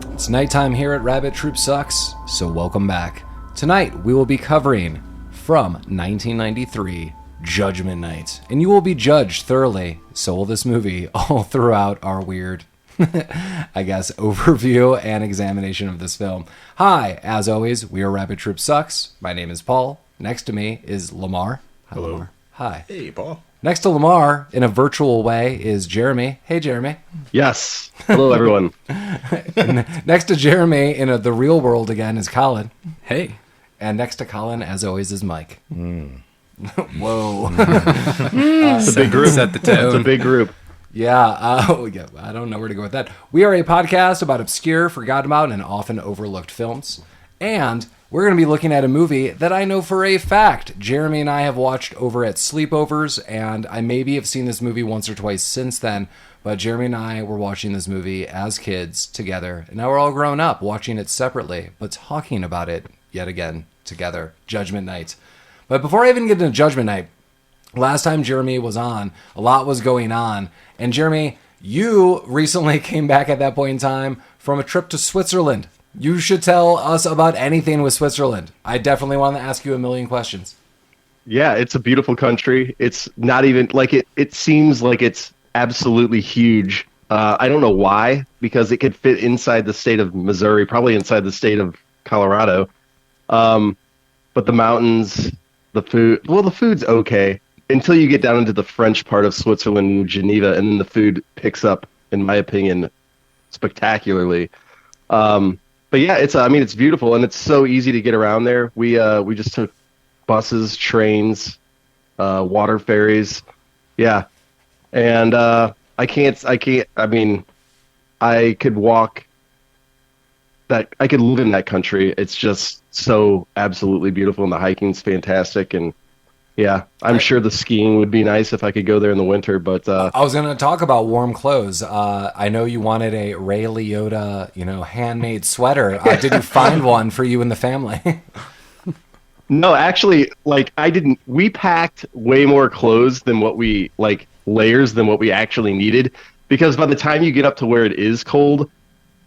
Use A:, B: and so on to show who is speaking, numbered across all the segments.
A: It's nighttime here at Rabbit Troop Sucks, so welcome back. Tonight, we will be covering, from 1993, Judgment Night. And you will be judged thoroughly, so will this movie, all throughout our weird, I guess, overview and examination of this film. Hi, as always, we are Rabbit Troop Sucks. My name is Paul. Next to me is Lamar. Hi,
B: Hello.
A: Lamar. Hi.
B: Hey, Paul.
A: Next to Lamar, in a virtual way, is Jeremy. Hey, Jeremy.
C: Yes. Hello, everyone.
A: Next to Jeremy, in the real world again, is Collin.
D: Hey.
A: And next to Collin, as always, is Mike. Whoa.
C: It's a big group.
D: Set the tone.
C: It's a big group.
A: Yeah, I don't know where to go with that. We are a podcast about obscure, forgotten about, and often overlooked films. And we're going to be looking at a movie that I know for a fact Jeremy and I have watched over at sleepovers, and I maybe have seen this movie once or twice since then, but Jeremy and I were watching this movie as kids together, and now we're all grown up watching it separately, but talking about it yet again together. Judgment Night. But before I even get into Judgment Night, last time Jeremy was on, a lot was going on, and Jeremy, you recently came back at that point in time from a trip to Switzerland. You should tell us about anything with Switzerland. I definitely want to ask you a million questions.
C: Yeah, it's a beautiful country. It's not even like it seems like it's absolutely huge. I don't know why, because it could fit inside the state of Missouri, probably inside the state of Colorado. But the mountains, the food, well, the food's okay until you get down into the French part of Switzerland, Geneva, and then the food picks up, in my opinion, spectacularly. But yeah, it's beautiful, and it's so easy to get around there. We just took buses, trains, water ferries, yeah. And I could walk that. I could live in that country. It's just so absolutely beautiful, and the hiking's fantastic. And yeah, I'm sure the skiing would be nice if I could go there in the winter. But
A: I was going to talk about warm clothes. I know you wanted a Ray Liotta, handmade sweater. Did you find one for you and the family?
C: No, actually, I didn't. We packed way more clothes than what we layers than what we actually needed, because by the time you get up to where it is cold,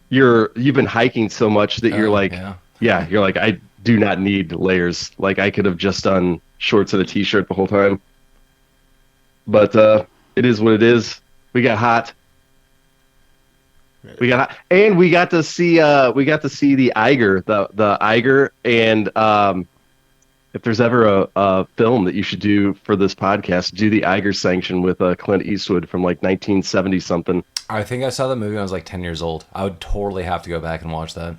C: you've been hiking so much that you're like, you're like, I do not need layers. Like, I could have just done shorts and a t-shirt the whole time. But it is what it is. We got hot. And we got to see the Eiger, the Eiger, and if there's ever a film that you should do for this podcast, do the Eiger Sanction with Clint Eastwood from 1970 something.
A: I think I saw the movie when I was 10 years old. I would totally have to go back and watch that.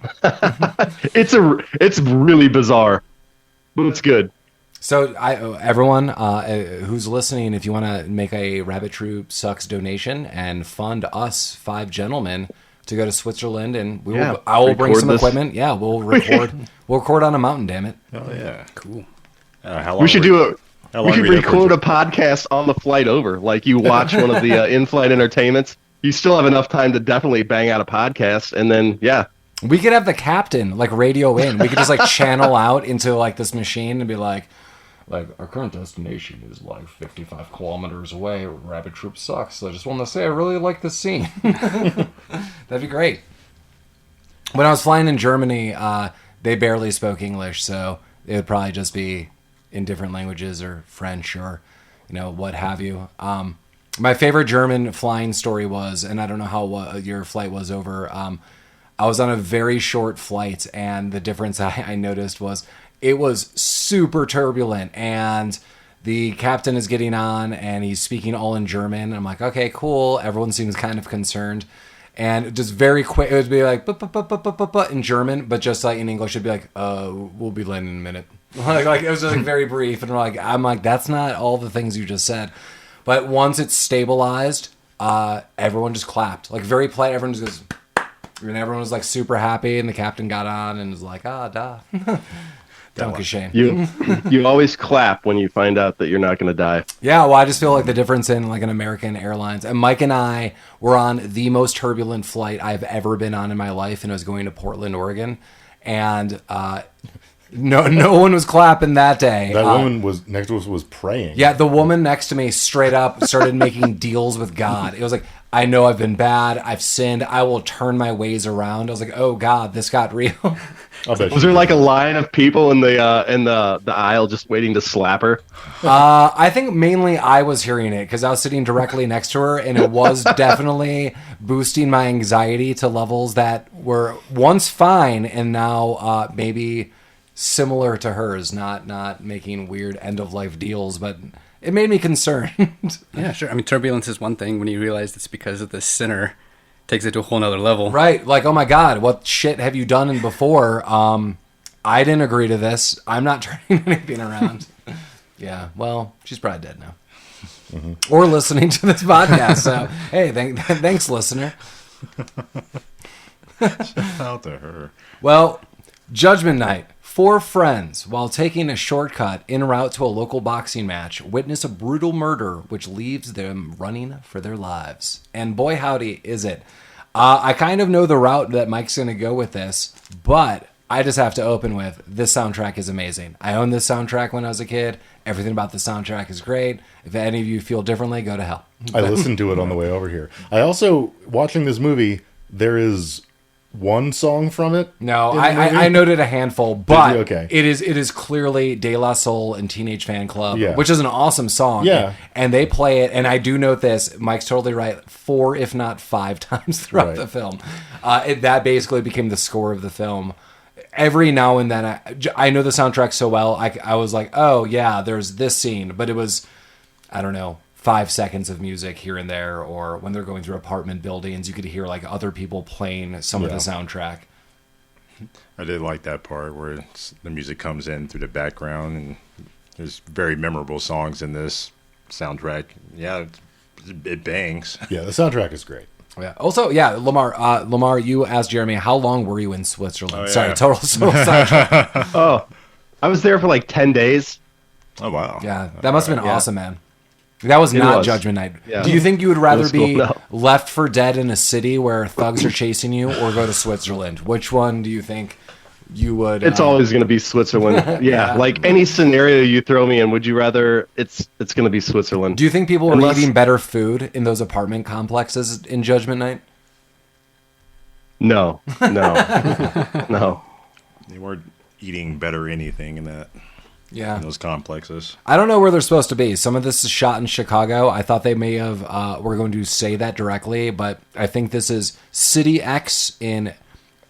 C: It's really bizarre, but it's good.
A: So everyone who's listening, if you want to make a Rabbit Troop Sucks donation and fund us 5 gentlemen to go to Switzerland, and I will bring some equipment. Yeah, we'll record. We'll record on a mountain. Damn it!
B: Oh yeah,
D: cool.
C: We should record a podcast on the flight over. Like, you watch one of the in-flight entertainments. You still have enough time to definitely bang out a podcast, and then
A: we could have the captain radio in. We could just channel out into this machine and be like our current destination is 55 kilometers away. Rabbit Troop Sucks. So I just want to say I really like this scene. That'd be great. When I was flying in Germany, they barely spoke English, so it would probably just be in different languages or French or what have you. My favorite German flying story was, and I don't know how your flight was over. I was on a very short flight, and the difference I noticed was it was super turbulent, and the captain is getting on, and he's speaking all in German. I'm like, okay, cool. Everyone seems kind of concerned. And just very quick, it would be like, in German, but just in English, it'd be like, we'll be landing in a minute. It was just very brief, and I'm like, that's not all the things you just said. But once it's stabilized, everyone just clapped. Very polite, everyone just goes, and everyone was super happy, and the captain got on and was like, da. Don't be ashamed.
C: You always clap when you find out that you're not going to die.
A: Yeah, well, I just feel the difference in an American Airlines. And Mike and I were on the most turbulent flight I've ever been on in my life, and I was going to Portland, Oregon. And no one was clapping that day.
B: That woman was next to us was praying.
A: Yeah, the woman next to me straight up started making deals with God. It was like, I know I've been bad. I've sinned. I will turn my ways around. I was like, oh God, this got real.
C: Was there like a line of people in the aisle just waiting to slap her?
A: I think mainly I was hearing it because I was sitting directly next to her, and it was definitely boosting my anxiety to levels that were once fine and now maybe similar to hers. Not making weird end of life deals, but it made me concerned.
B: Yeah, sure. I mean, turbulence is one thing when you realize it's because of the sinner. Takes it to a whole nother level.
A: Right. Like, oh my God, what shit have you done before? I didn't agree to this. I'm not turning anything around. Yeah, well, she's probably dead now. Mm-hmm. Or listening to this podcast. So, hey, thanks, listener.
D: Shout out to her.
A: Well, Judgment Night. 4 friends, while taking a shortcut en route to a local boxing match, witness a brutal murder which leaves them running for their lives. And boy, howdy, is it. I kind of know the route that Mike's going to go with this, but I just have to open with, this soundtrack is amazing. I owned this soundtrack when I was a kid. Everything about the soundtrack is great. If any of you feel differently, go to hell.
D: I listened to it on the way over here. I also, watching this movie, there is one song from it?
A: No, I noted a handful, but
D: okay.
A: it is clearly De La Soul and Teenage Fan Club,
D: Yeah.
A: which is an awesome song.
D: Yeah.
A: And they play it, and I do note this, Mike's totally right, 4, if not 5 times throughout the film. That basically became the score of the film. Every now and then, I know the soundtrack so well, I was like, oh yeah, there's this scene, but it was, I don't know, 5 seconds of music here and there, or when they're going through apartment buildings, you could hear like other people playing some of the soundtrack.
D: I did like that part where the music comes in through the background, and there's very memorable songs in this soundtrack. Yeah, it bangs. Yeah, the soundtrack is great.
A: Yeah. Also, yeah, Lamar, you asked Jeremy, how long were you in Switzerland?
D: Oh, yeah.
A: Sorry, total sidetrack.
C: Oh, I was there for like 10 days.
D: Oh, wow.
A: Yeah, that must have been awesome, man. That was not
C: was.
A: Judgment Night.
C: Yeah.
A: Do you think you would rather
C: It was cool,
A: be
C: no.
A: left for dead in a city where thugs are chasing you, or go to Switzerland? Which one do you think you would?
C: It's always going to be Switzerland. Yeah, like any scenario you throw me in, would you rather? It's going to be Switzerland.
A: Do you think people were
C: Unless-
A: eating better food in those apartment complexes in Judgment Night?
C: No. No.
D: They weren't eating better anything in
A: Yeah.
D: those complexes.
A: I don't know where they're supposed to be. Some of this is shot in Chicago. I thought they may have were going to say that directly, but I think this is City X in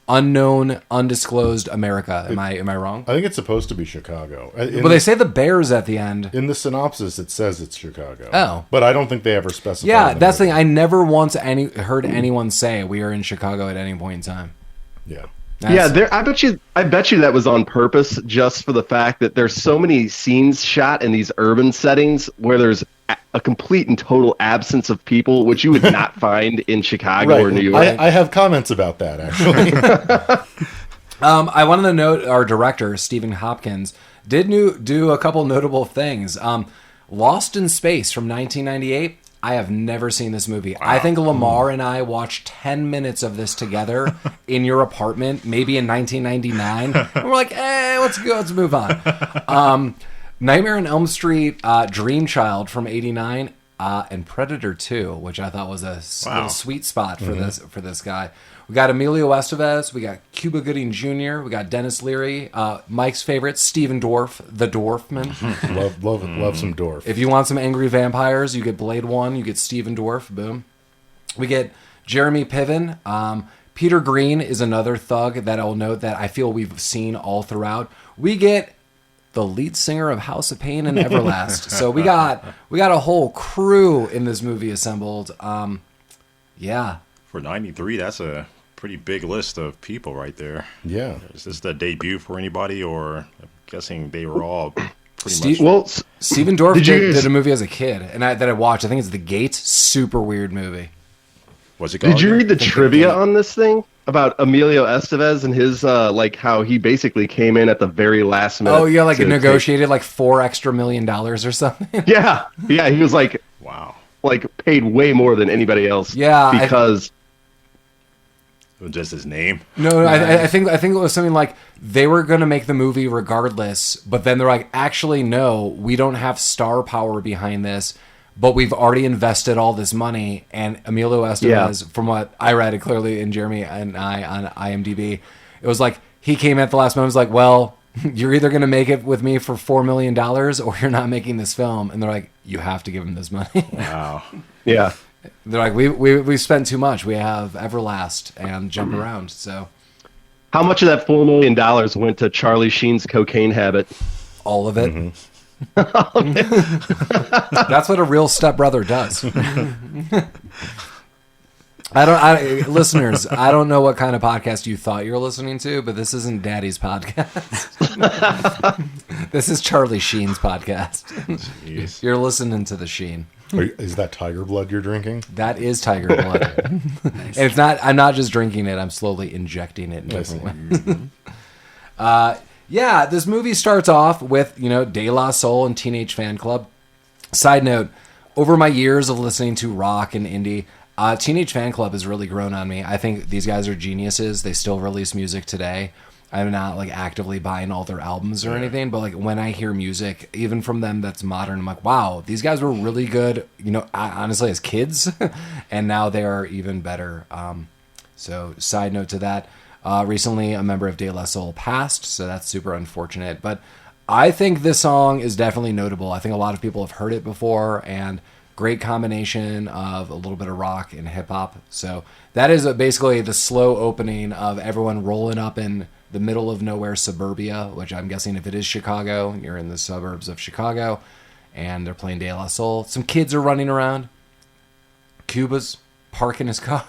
A: unknown, undisclosed America. Am I wrong?
D: I think it's supposed to be Chicago.
A: Well, they say the Bears at the end.
D: In the synopsis, it says it's Chicago.
A: Oh.
D: But I don't think they ever specify.
A: Yeah, that's the thing. I never once heard anyone say we are in Chicago at any point in time.
D: Yeah.
C: Yeah, I bet you that was on purpose, just for the fact that there's so many scenes shot in these urban settings where there's a complete and total absence of people, which you would not find in Chicago or New York.
D: I have comments about that, actually.
A: I wanted to note our director, Stephen Hopkins, did do a couple notable things. Lost in Space from 1998. I have never seen this movie. Wow. I think Lamar and I watched 10 minutes of this together in your apartment, maybe in 1999. And we're like, let's move on. Nightmare on Elm Street, Dream Child from 89, and Predator 2, which I thought was a little sweet spot for this guy. We got Emilio Estevez, we got Cuba Gooding Jr., we got Denis Leary, Mike's favorite, Stephen Dorff, the Dorfman.
D: love some Dorff.
A: If you want some angry vampires, you get Blade 1, you get Stephen Dorff, boom. We get Jeremy Piven. Peter Greene is another thug that I'll note that I feel we've seen all throughout. We get the lead singer of House of Pain and Everlast. So we got a whole crew in this movie assembled. Yeah.
D: For 93, that's a pretty big list of people right there. Yeah.
C: Is
D: this the debut for anybody, or I'm guessing they were all pretty much...
C: Well,
A: Stephen Dorff did a movie as a kid, and that I watched. I think it's The Gate. Super weird movie.
D: What's it called?
C: Did you read the trivia on this thing about Emilio Estevez and his how he basically came in at the very last minute?
A: Oh yeah, like it negotiated like $4 extra million or something.
C: Yeah, he was like,
D: wow,
C: like paid way more than anybody else.
A: Yeah,
C: because.
D: Just his name?
A: No, I think it was something like they were going to make the movie regardless, but then they're like, actually, no, we don't have star power behind this. but we've already invested all this money. And Emilio Estevez, from what I read it clearly in Jeremy and I on IMDb, it was like he came at the last moment, was like, well, you're either going to make it with me for $4 million or you're not making this film. And they're like, you have to give him this money.
D: Wow.
C: Yeah.
A: They're like, we spent too much. We have Everlast and Jump Around. So
C: How much of that $4 million went to Charlie Sheen's cocaine habit?
A: all of it. That's what a real stepbrother does. Listeners, I don't know what kind of podcast you thought you were listening to, but this isn't Daddy's podcast. This is Charlie Sheen's podcast.
D: Jeez.
A: You're listening to the Sheen.
E: Is that tiger blood you're drinking?
A: That is tiger blood. And it's not. I'm not just drinking it. I'm slowly injecting it in different ways. Yeah, this movie starts off with, De La Soul and Teenage Fan Club. Side note, over my years of listening to rock and indie, Teenage Fan Club has really grown on me. I think these guys are geniuses. They still release music today. I'm not actively buying all their albums or anything, but when I hear music, even from them that's modern, I'm like, wow, these guys were really good, honestly, as kids, and now they are even better. So side note to that, recently a member of De La Soul passed, so that's super unfortunate. But I think this song is definitely notable. I think a lot of people have heard it before, and great combination of a little bit of rock and hip hop. So that is basically the slow opening of everyone rolling up in the middle of nowhere suburbia, which I'm guessing if it is Chicago, you're in the suburbs of Chicago, and they're playing De La Soul. Some kids are running around. Cuba's parking his car.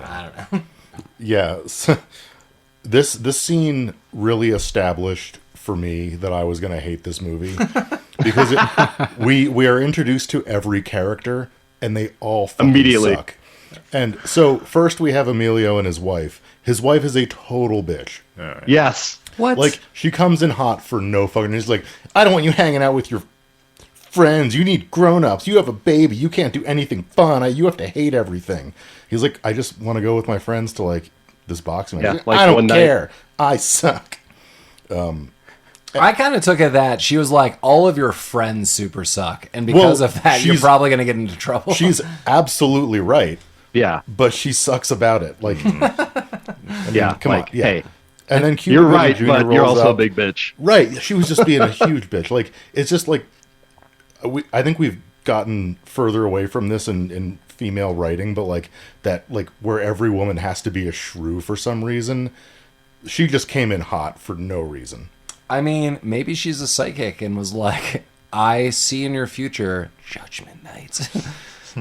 A: I don't know.
E: Yeah. So this scene really established for me that I was going to hate this movie because we are introduced to every character and they all fucking
C: immediately
E: suck. And so first we have Emilio and his wife. His wife is a total bitch.
D: Right.
C: Yes.
B: What?
E: She comes in hot for no fucking. She's like, I don't want you hanging out with your friends. You need grown-ups. You have a baby. You can't do anything fun. You have to hate everything. He's like, I just want to go with my friends to this boxing match.
C: Yeah,
E: I don't care. I suck.
A: I kind of took it that she was like, all of your friends super suck, and because of that, you're probably going to get into trouble.
E: She's absolutely right.
C: Yeah.
E: But she sucks about it. Come on. Yeah.
C: Hey.
E: And then Cuba
C: You're
E: Gooding
C: right,
E: Jr.
C: but you're
E: rolls
C: also a
E: up.
C: big bitch.
E: Right. She was just being a huge bitch. It's just I think we've gotten further away from this in female writing, but that where every woman has to be a shrew for some reason. She just came in hot for no reason.
A: I mean, maybe she's a psychic and was like, I see in your future, Judgment Night.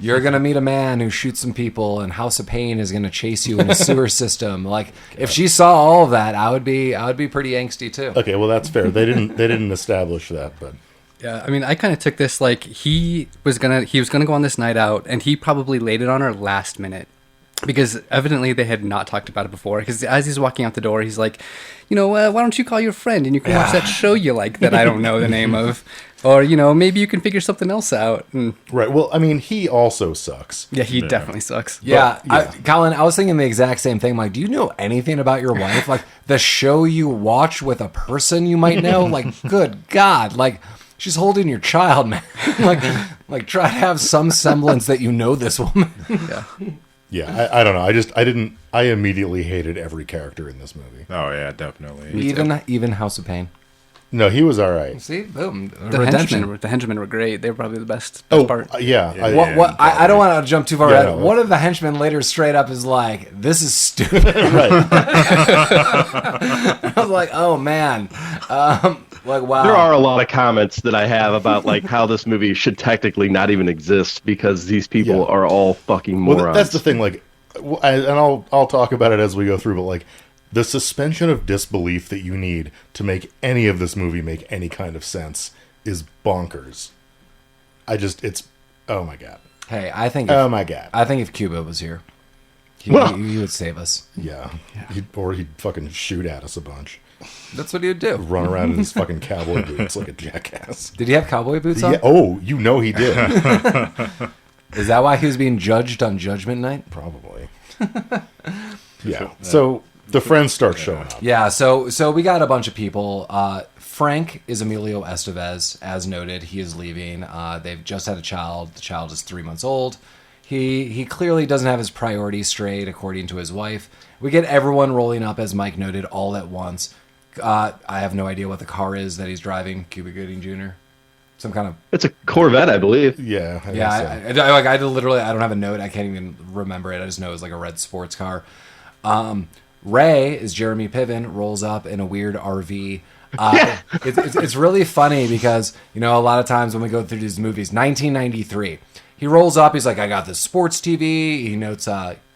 A: You're going to meet a man who shoots some people, and House of Pain is going to chase you in a sewer system. If she saw all of that, I would be pretty angsty too.
E: Okay, well that's fair. They didn't establish that, but
B: Yeah, I mean, I kind of took this he was gonna go on this night out, and he probably laid it on her last minute, because evidently they had not talked about it before. Because as he's walking out the door, he's like, why don't you call your friend and you can watch that show you like that I don't know the name of, or maybe you can figure something else out. And,
E: right. Well, I mean, he also sucks.
B: yeah, he definitely sucks.
A: Yeah, Colin, I was thinking the exact same thing. Do you know anything about your wife? The show you watch with a person you might know? Good God, she's holding your child, man. Try to have some semblance that you know this woman.
B: Yeah.
E: Yeah, I don't know. I immediately hated every character in this movie.
D: Oh yeah, definitely.
A: Even House of Pain.
E: No, he was all right.
A: See, boom,
B: The henchmen were great. They were probably the best part.
E: Yeah.
A: I don't want to jump too far ahead.
E: No.
A: One of the henchmen later straight up is like, "This is stupid."
E: Right.
A: I was like, "Oh man." Wow.
C: There are a lot of comments that I have about how this movie should technically not even exist because these people are all fucking morons.
E: Well, that's the thing. And I'll talk about it as we go through. But the suspension of disbelief that you need to make any of this movie make any kind of sense is bonkers. It's oh my god.
A: Hey, I think.
E: Oh my god.
A: I think if Cuba was here, he would save us.
E: Yeah. He'd fucking shoot at us a bunch.
A: That's what he would do.
E: Run around in his fucking cowboy boots like a jackass.
A: Did he have cowboy boots on?
E: Yeah. Oh, he did.
A: Is that why he was being judged on Judgment Night?
E: Probably. Yeah. So The friends start showing up.
A: Yeah, so we got a bunch of people. Frank is Emilio Estevez, as noted. He is leaving. They've just had a child. The child is 3 months old. He clearly doesn't have his priorities straight, according to his wife. We get everyone rolling up, as Mike noted, all at once. I have no idea what the car is that he's driving. Cuba Gooding Jr. Some kind of...
C: It's a Corvette, I believe.
E: Yeah. I
A: don't have a note. I can't even remember it. I just know it's like a red sports car. Ray is Jeremy Piven, rolls up in a weird RV. It's really funny because, a lot of times when we go through these movies, 1993, he rolls up, he's like, I got this sports TV. He notes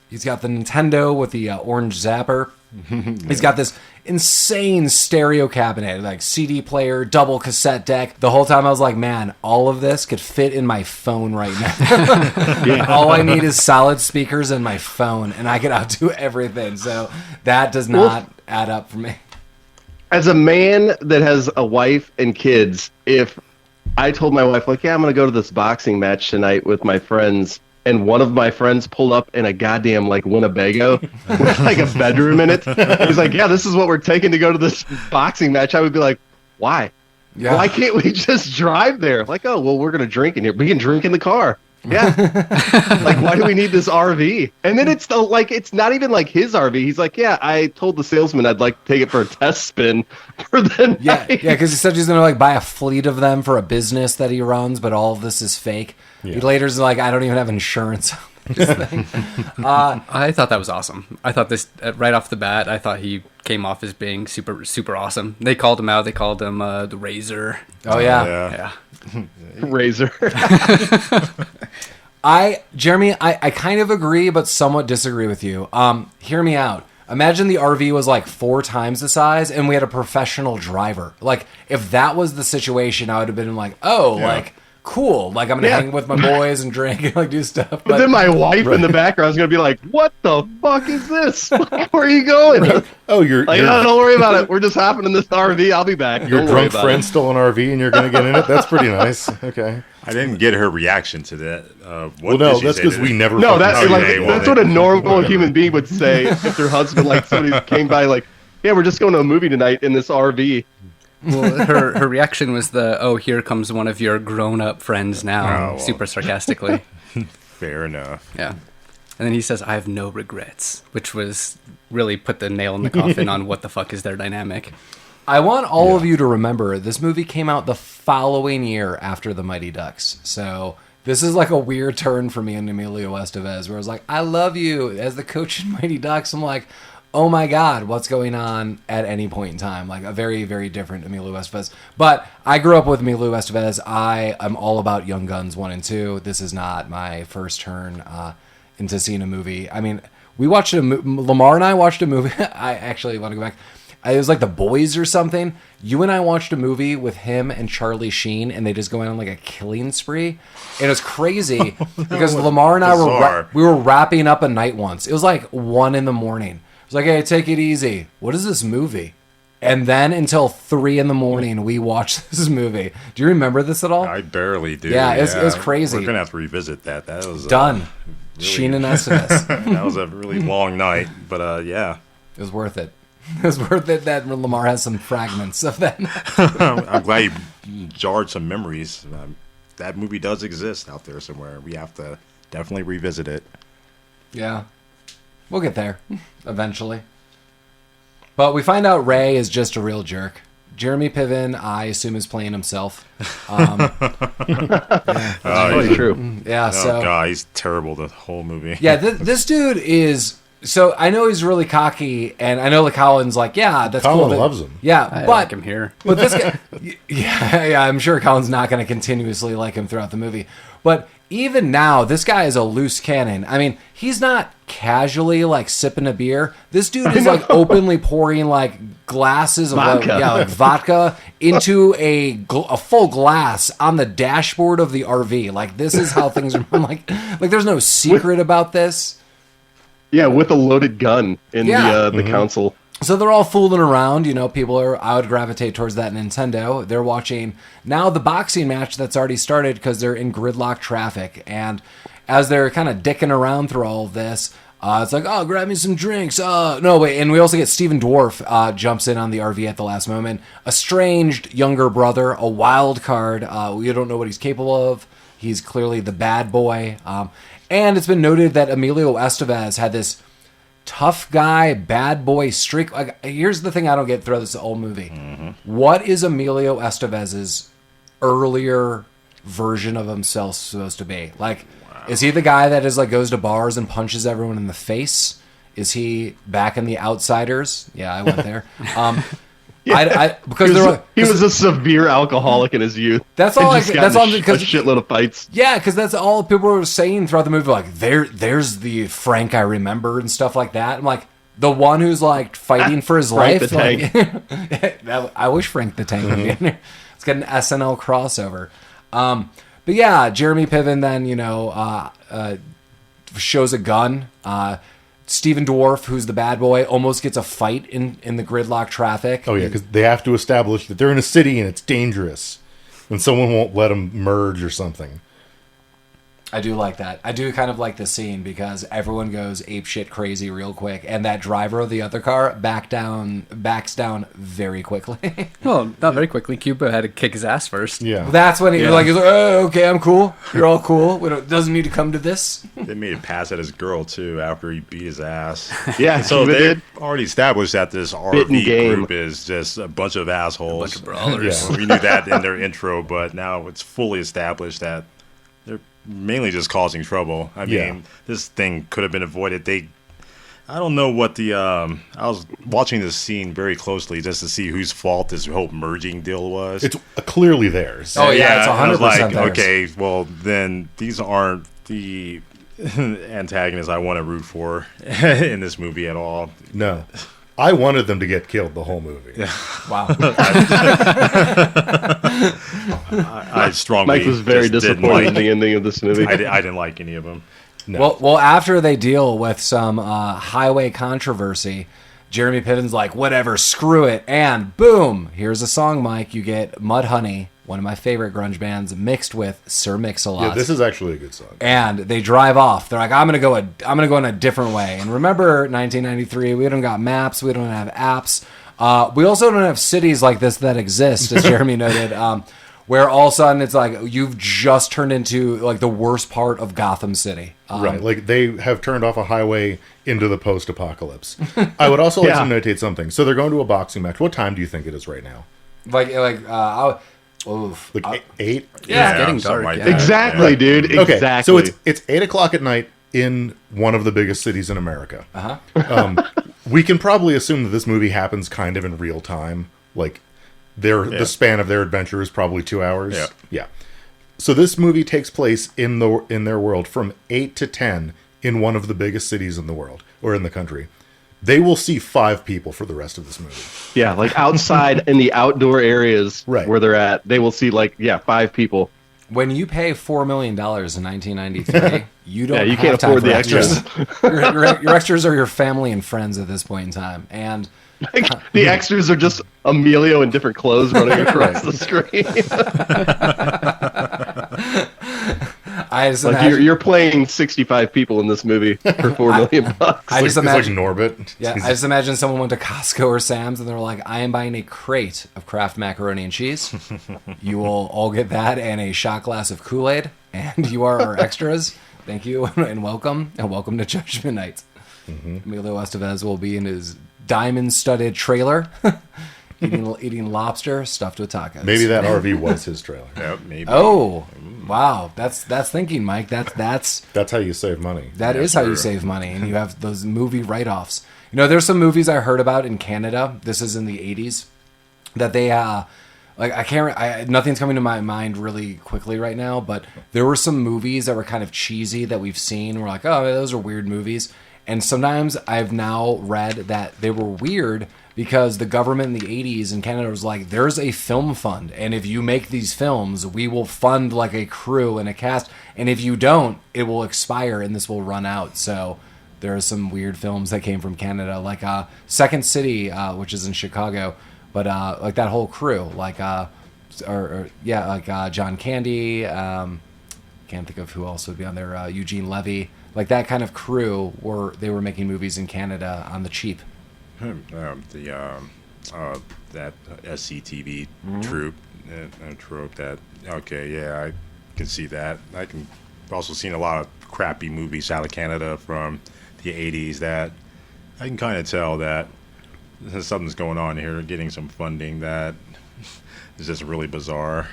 A: he's got the Nintendo with the orange zapper. He's got this insane stereo cabinet, like CD player, double cassette deck. The whole time I was like, man, all of this could fit in my phone right now. All I need is solid speakers and my phone, and I could outdo everything. So that does not add up for me.
C: As a man that has a wife and kids, if I told my wife, like, yeah, I'm going to go to this boxing match tonight with my friends, and one of my friends pulled up in a goddamn, like, Winnebago with, like, a bedroom in it. He's like, yeah, this is what we're taking to go to this boxing match. I would be like, why? Yeah. Why can't we just drive there? Like, oh, well, we're going to drink in here. We can drink in the car. Yeah. Like, why do we need this RV? And then it's not even like his RV. He's like, yeah, I told the salesman I'd like to take it for a test spin for the night.
A: Yeah, because he said he's going to like buy a fleet of them for a business that he runs, but all of this is fake. Yeah. He later's like, I don't even have insurance.
B: I thought that was awesome. I thought this right off the bat. I thought he came off as being super, super awesome. They called him out. They called him the Razor.
A: Oh yeah.
C: Razor.
A: Jeremy, I kind of agree, but somewhat disagree with you. Hear me out. Imagine the RV was like 4 times the size, and we had a professional driver. Like, if that was the situation, I would have been like, like, cool. Like, I'm gonna hang with my boys and drink and like do stuff.
C: But then my wife in the background is gonna be like, "What the fuck is this? Where are you going?" Right.
E: Oh, you're
C: no, don't worry about it. We're just hopping in this RV. I'll be back.
E: Your drunk friend stole an RV and you're gonna get in it. That's pretty nice. Okay.
D: I didn't get her reaction to that.
E: That's because we never.
C: No, that's what a normal human being would say if their husband, like, somebody came by, like, "Yeah, we're just going to a movie tonight in this RV."
B: Well, her reaction was here comes one of your grown-up friends now, super sarcastically.
D: Fair enough.
B: Yeah. And then he says, I have no regrets, which was really put the nail in the coffin on what the fuck is their dynamic.
A: I want all of you to remember, this movie came out the following year after The Mighty Ducks. So this is like a weird turn for me and Emilio Estevez, where I was like, I love you. As the coach in Mighty Ducks, I'm like, oh my God, what's going on at any point in time? Like a very, very different Emilio Estevez. But I grew up with Emilio Estevez. I am all about Young Guns 1 and 2. This is not my first turn into seeing a movie. I mean, we watched La-Mar and I watched a movie. I actually want to go back. It was like The Boys or something. You and I watched a movie with him and Charlie Sheen, and they just go on like a killing spree. It was crazy because Lamar and I were wrapping up a night once. It was like 1 a.m. It was like, hey, take it easy. What is this movie? And then until 3 a.m, we watched this movie. Do you remember this at all?
D: I barely do.
A: Yeah, it was crazy.
D: We're going to have to revisit that. That was
A: done.
D: Really,
A: Sheen and Estevez.
D: That was a really long night, but yeah.
A: It was worth it. It was worth it that Lamar has some fragments of that.
D: I'm glad you jarred some memories. That movie does exist out there somewhere. We have to definitely revisit it.
A: Yeah. We'll get there eventually. But we find out Ray is just a real jerk. Jeremy Piven, I assume, is playing himself.
C: That's probably true.
A: Yeah. So,
D: God, he's terrible the whole movie.
A: Yeah, this dude is. So I know he's really cocky, and I know Colin's like, yeah, that's
E: Colin
A: cool.
E: loves him.
A: Yeah,
B: I like him here.
A: But this guy, yeah, I'm sure Colin's not going to continuously like him throughout the movie. But even now, this guy is a loose cannon. I mean, he's not casually like sipping a beer. This dude is like openly pouring like glasses of
C: vodka.
A: Vodka into a full glass on the dashboard of the RV. Like, this is how things are. Like there's no secret about this.
C: Yeah, with a loaded gun in the council.
A: So they're all fooling around, I would gravitate towards that Nintendo. They're watching now the boxing match that's already started because they're in gridlock traffic. And as they're kind of dicking around through all of this, It's like, oh, grab me some drinks. No, wait. And we also get Stephen Dorff jumps in on the RV at the last moment. Estranged younger brother, a wild card. We don't know what he's capable of. He's clearly the bad boy. And it's been noted that Emilio Estevez had this tough guy, bad boy streak. Like, here's the thing I don't get throughout this whole movie. What is Emilio Estevez's earlier version of himself supposed to be? Like, is he the guy that is like goes to bars and punches everyone in the face? Is he back in The Outsiders? Yeah, I went there. Because
C: he was a severe alcoholic in his youth.
A: That's all. That's all.
C: Because a shitload of fights.
A: Yeah, because that's all people were saying throughout the movie. Like, there's the Frank I remember and stuff like that. I'm like, the one who's like fighting for his
C: Frank
A: life.
C: the
A: Tank. I wish Frank the Tank would be in there. Let's get an SNL crossover. But yeah, Jeremy Piven then shows a gun. Stephen Dorff, who's the bad boy, almost gets a fight in the gridlock traffic.
E: Oh, yeah, because they have to establish that they're in a city and it's dangerous. And someone won't let them merge or something.
A: I do like that. I do kind of like the scene because everyone goes apeshit crazy real quick. And that driver of the other car backs down very quickly.
B: Well, not very quickly. Cuba had to kick his ass first.
E: Yeah.
A: That's when he's like, oh, okay, I'm cool. You're all cool. Doesn't need to come to this.
D: They made a pass at his girl, too, after he beat his ass.
C: Yeah,
D: so they
C: did.
D: already established that this RV group is just a bunch of assholes.
B: A bunch of brawlers.
D: Yeah. We knew that in their intro, but now it's fully established that they're mainly just causing trouble. I mean, this thing could have been avoided. I don't know what I was watching this scene very closely just to see whose fault this whole merging deal was.
E: It's clearly theirs.
A: Oh, yeah, it's 100%
D: I was like,
A: theirs.
D: okay, well, then these aren't the antagonists I want to root for in this movie at all.
E: No. I wanted them to get killed the whole movie.
A: Wow.
D: I strongly
C: Mike was very disappointed in the ending of this movie.
D: I didn't like any of them.
E: No.
A: Well, after they deal with some highway controversy, Jeremy Piven's like, whatever, screw it. And boom, here's a song, Mike. You get Mudhoney, one of my favorite grunge bands, mixed with Sir Mix-a-Lot.
E: Yeah, this is actually a good song.
A: And they drive off. They're like, I'm gonna go in a different way. And remember, 1993, we don't got maps, we don't have apps. We also don't have cities like this that exist, as Jeremy noted. Where all of a sudden it's like you've just turned into like the worst part of Gotham City.
E: Right, like they have turned off a highway into the post-apocalypse. I would also like to notate something. So they're going to a boxing match. What time do you think it is right now?
A: Oof.
E: Like 8?
A: Yeah,
B: It's getting dark.
D: like
B: Yeah.
D: that.
C: Exactly, dude.
E: Okay,
C: Exactly.
E: so it's 8 o'clock at night in one of the biggest cities in America. We can probably assume that this movie happens kind of in real time. Like, the span of their adventure is probably 2 hours. Yeah. So this movie takes place in their world from 8 to 10 in one of the biggest cities in the world, or in the country. They will see 5 people for the rest of this movie.
C: Yeah, like outside in the outdoor areas where they're at, they will see 5 people.
A: When you pay $4 million in 1993, you don't.
C: You
A: have
C: can't
A: time
C: afford
A: for
C: the
A: extras.
C: extras.
A: your extras are your family and friends at this point in time, and
C: The extras are just Emilio in different clothes running across the screen.
A: I just
C: Like
A: imagine,
C: you're playing 65 people in this movie for $4 million.
A: I just
E: It's like
A: imagine.
E: Norbit.
A: Yeah, I just imagine someone went to Costco or Sam's and they're like, I am buying a crate of Kraft macaroni and cheese. You will all get that and a shot glass of Kool-Aid, and you are our extras. Thank you and welcome to Judgment Night. Emilio Estevez will be in his diamond-studded trailer, eating lobster stuffed with tacos.
E: Maybe that RV was his trailer.
D: Yep, maybe.
A: Oh, wow! That's thinking, Mike. That's
E: how you save money.
A: That is how you save money, and you have those movie write-offs. You know, there's some movies I heard about in Canada. This is in the 80s that they nothing's coming to my mind really quickly right now, but there were some movies that were kind of cheesy that we've seen. We're like, oh, those are weird movies. And sometimes I've now read that they were weird because the government in the 80s in Canada was like, there's a film fund, and if you make these films, we will fund like a crew and a cast, and if you don't, it will expire and this will run out. So there are some weird films that came from Canada, like Second City, which is in Chicago, but like that whole crew, like John Candy, can't think of who else would be on there, Eugene Levy. like that kind of crew they were making movies in Canada on the cheap.
D: That SCTV trope that, okay, yeah, I can see that. I can also seen a lot of crappy movies out of Canada from the 80s that I can kind of tell that something's going on here, getting some funding that is just really bizarre.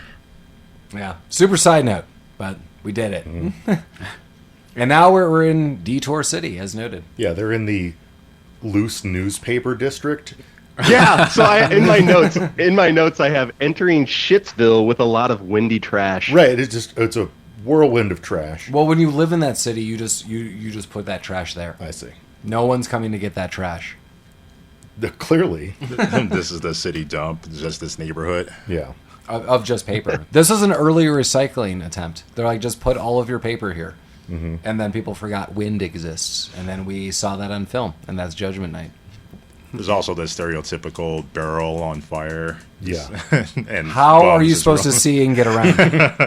A: Yeah, super side note, but we did it. And now we're in Detour City, as noted.
E: Yeah, they're in the loose newspaper district.
C: Yeah, so in my notes I have entering Shitsville with a lot of windy trash.
E: Right, it's a whirlwind of trash.
A: Well, when you live in that city, you just put that trash there.
E: I see.
A: No one's coming to get that trash.
E: Clearly.
D: This is the city dump, just this neighborhood.
E: Yeah.
A: Of just paper. This was an early recycling attempt. They're like, just put all of your paper here. Mm-hmm. And then people forgot wind exists. And then we saw that on film, and that's Judgment Night.
D: There's also the stereotypical barrel on fire.
E: Yeah.
D: And
A: how are you supposed to see and get around?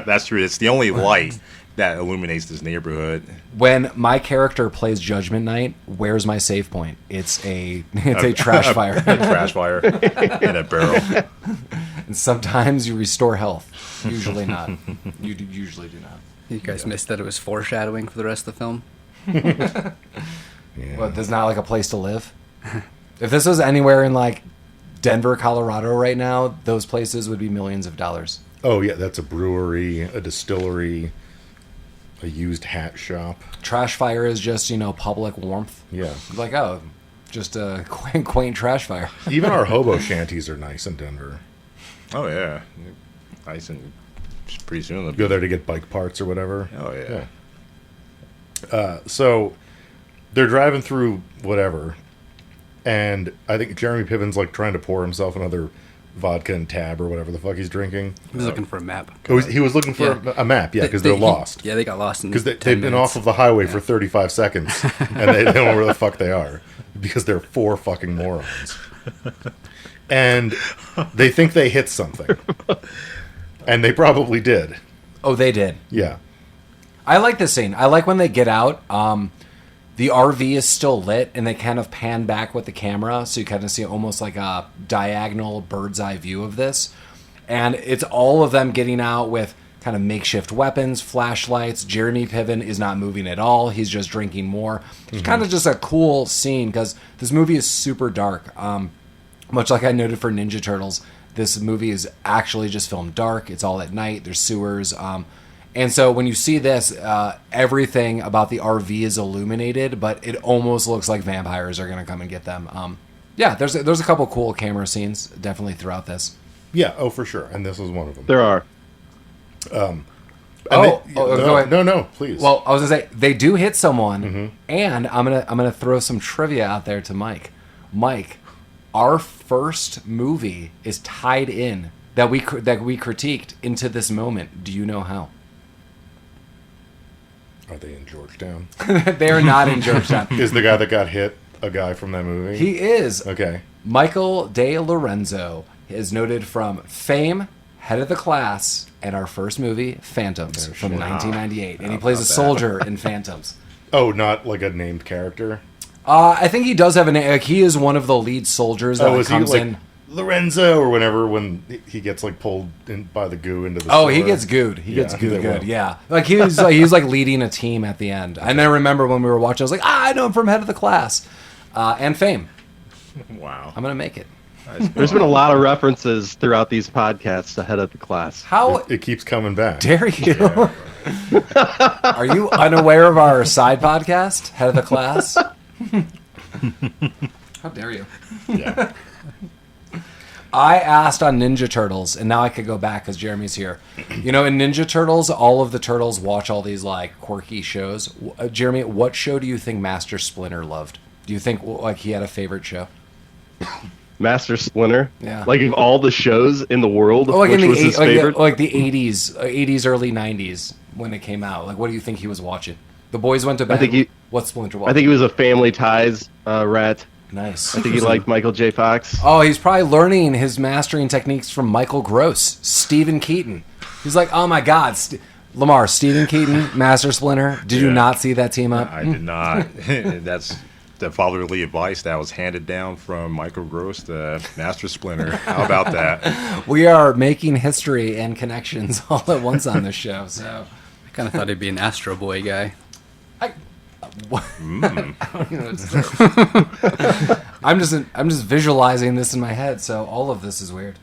D: That's true. It's the only light that illuminates this neighborhood.
A: When my character plays Judgment Night, where's my save point? It's a trash fire.
D: A trash fire in a barrel.
A: And sometimes you restore health. Usually not. You usually do not.
B: You guys missed that it was foreshadowing for the rest of the film?
A: Well, there's not like a place to live? If this was anywhere in like Denver, Colorado right now, those places would be millions of dollars.
E: Oh, yeah, that's a brewery, a distillery, a used hat shop.
A: Trash fire is just, public warmth.
E: Yeah.
A: Like, oh, just a quaint trash fire.
E: Even our hobo shanties are nice in Denver.
D: Oh, yeah. Nice and pretty soon.
E: Go there to get bike parts or whatever.
D: Oh, yeah.
E: So they're driving through whatever, and I think Jeremy Piven's like trying to pour himself another vodka and tab or whatever the fuck he's drinking.
B: He was looking for a map.
E: He was looking for a map, yeah, because they're lost.
B: Yeah, they got lost in
E: because they've been off of the highway for 35 seconds, and they don't know where the fuck they are because they're 4 fucking morons. And they think they hit something, and they probably did.
A: Oh, they did.
E: Yeah.
A: I like this scene. I like when they get out. The RV is still lit, and they kind of pan back with the camera, so you kind of see almost like a diagonal bird's eye view of this. And it's all of them getting out with kind of makeshift weapons, flashlights. Jeremy Piven is not moving at all. He's just drinking more. It's kind of just a cool scene, because this movie is super dark. Much like I noted for Ninja Turtles, this movie is actually just filmed dark. It's all at night. There's sewers. And so when you see this, everything about the RV is illuminated, but it almost looks like vampires are going to come and get them. Yeah, there's a couple cool camera scenes definitely throughout this.
E: Yeah, oh, for sure. And this is one of them.
C: There are.
A: Go ahead.
E: No, please.
A: Well, I was going to say, they do hit someone, and I'm gonna throw some trivia out there to Mike. Mike, our first movie is tied in, that we critiqued into this moment. Do you know how?
E: Are they in Georgetown?
A: They are not in Georgetown.
E: Is the guy that got hit a guy from that movie?
A: He is.
E: Okay.
A: Michael De Lorenzo is noted from Fame, Head of the Class, and our first movie, Phantoms, from 1998. And he plays a soldier in Phantoms.
E: Oh, not like a named character?
A: I think he does have a name. Like, he is one of the lead soldiers that comes in.
E: Lorenzo or whenever, when he gets like pulled in by the goo into the
A: he gets gooed. He gets gooed good. Yeah. Like he was like leading a team at the end. And I remember when we were watching, I was like, I know him from Head of the Class. And Fame.
D: Wow.
A: I'm gonna make it.
C: There's been a lot of references throughout these podcasts to Head of the Class.
A: How
E: it keeps coming back.
A: Dare you? Yeah. Are you unaware of our side podcast, Head of the Class? How dare you?
E: Yeah.
A: I asked on Ninja Turtles, and now I could go back because Jeremy's here. In Ninja Turtles, all of the turtles watch all these like quirky shows. Jeremy, what show do you think Master Splinter loved? Do you think like he had a favorite show?
C: Master Splinter?
A: Yeah.
C: Like of all the shows in the world,
A: like
C: which was his favorite?
A: Like the 80s, early 90s when it came out. Like, what do you think he was watching? The boys went to bed. What's Splinter watching?
C: I think he was a Family Ties rat.
A: Nice.
C: I think he liked Michael J. Fox.
A: Oh, he's probably learning his mastering techniques from Michael Gross, Stephen Keaton. He's like, oh my God, La-Mar, Stephen Keaton, Master Splinter. Did you not see that team up?
D: I did not. That's the fatherly advice that was handed down from Michael Gross to Master Splinter. How about that?
A: We are making history and connections all at once on this show. So
B: I kind of thought he'd be an Astro Boy guy.
A: I don't even know what to say. I'm just visualizing this in my head, so all of this is weird.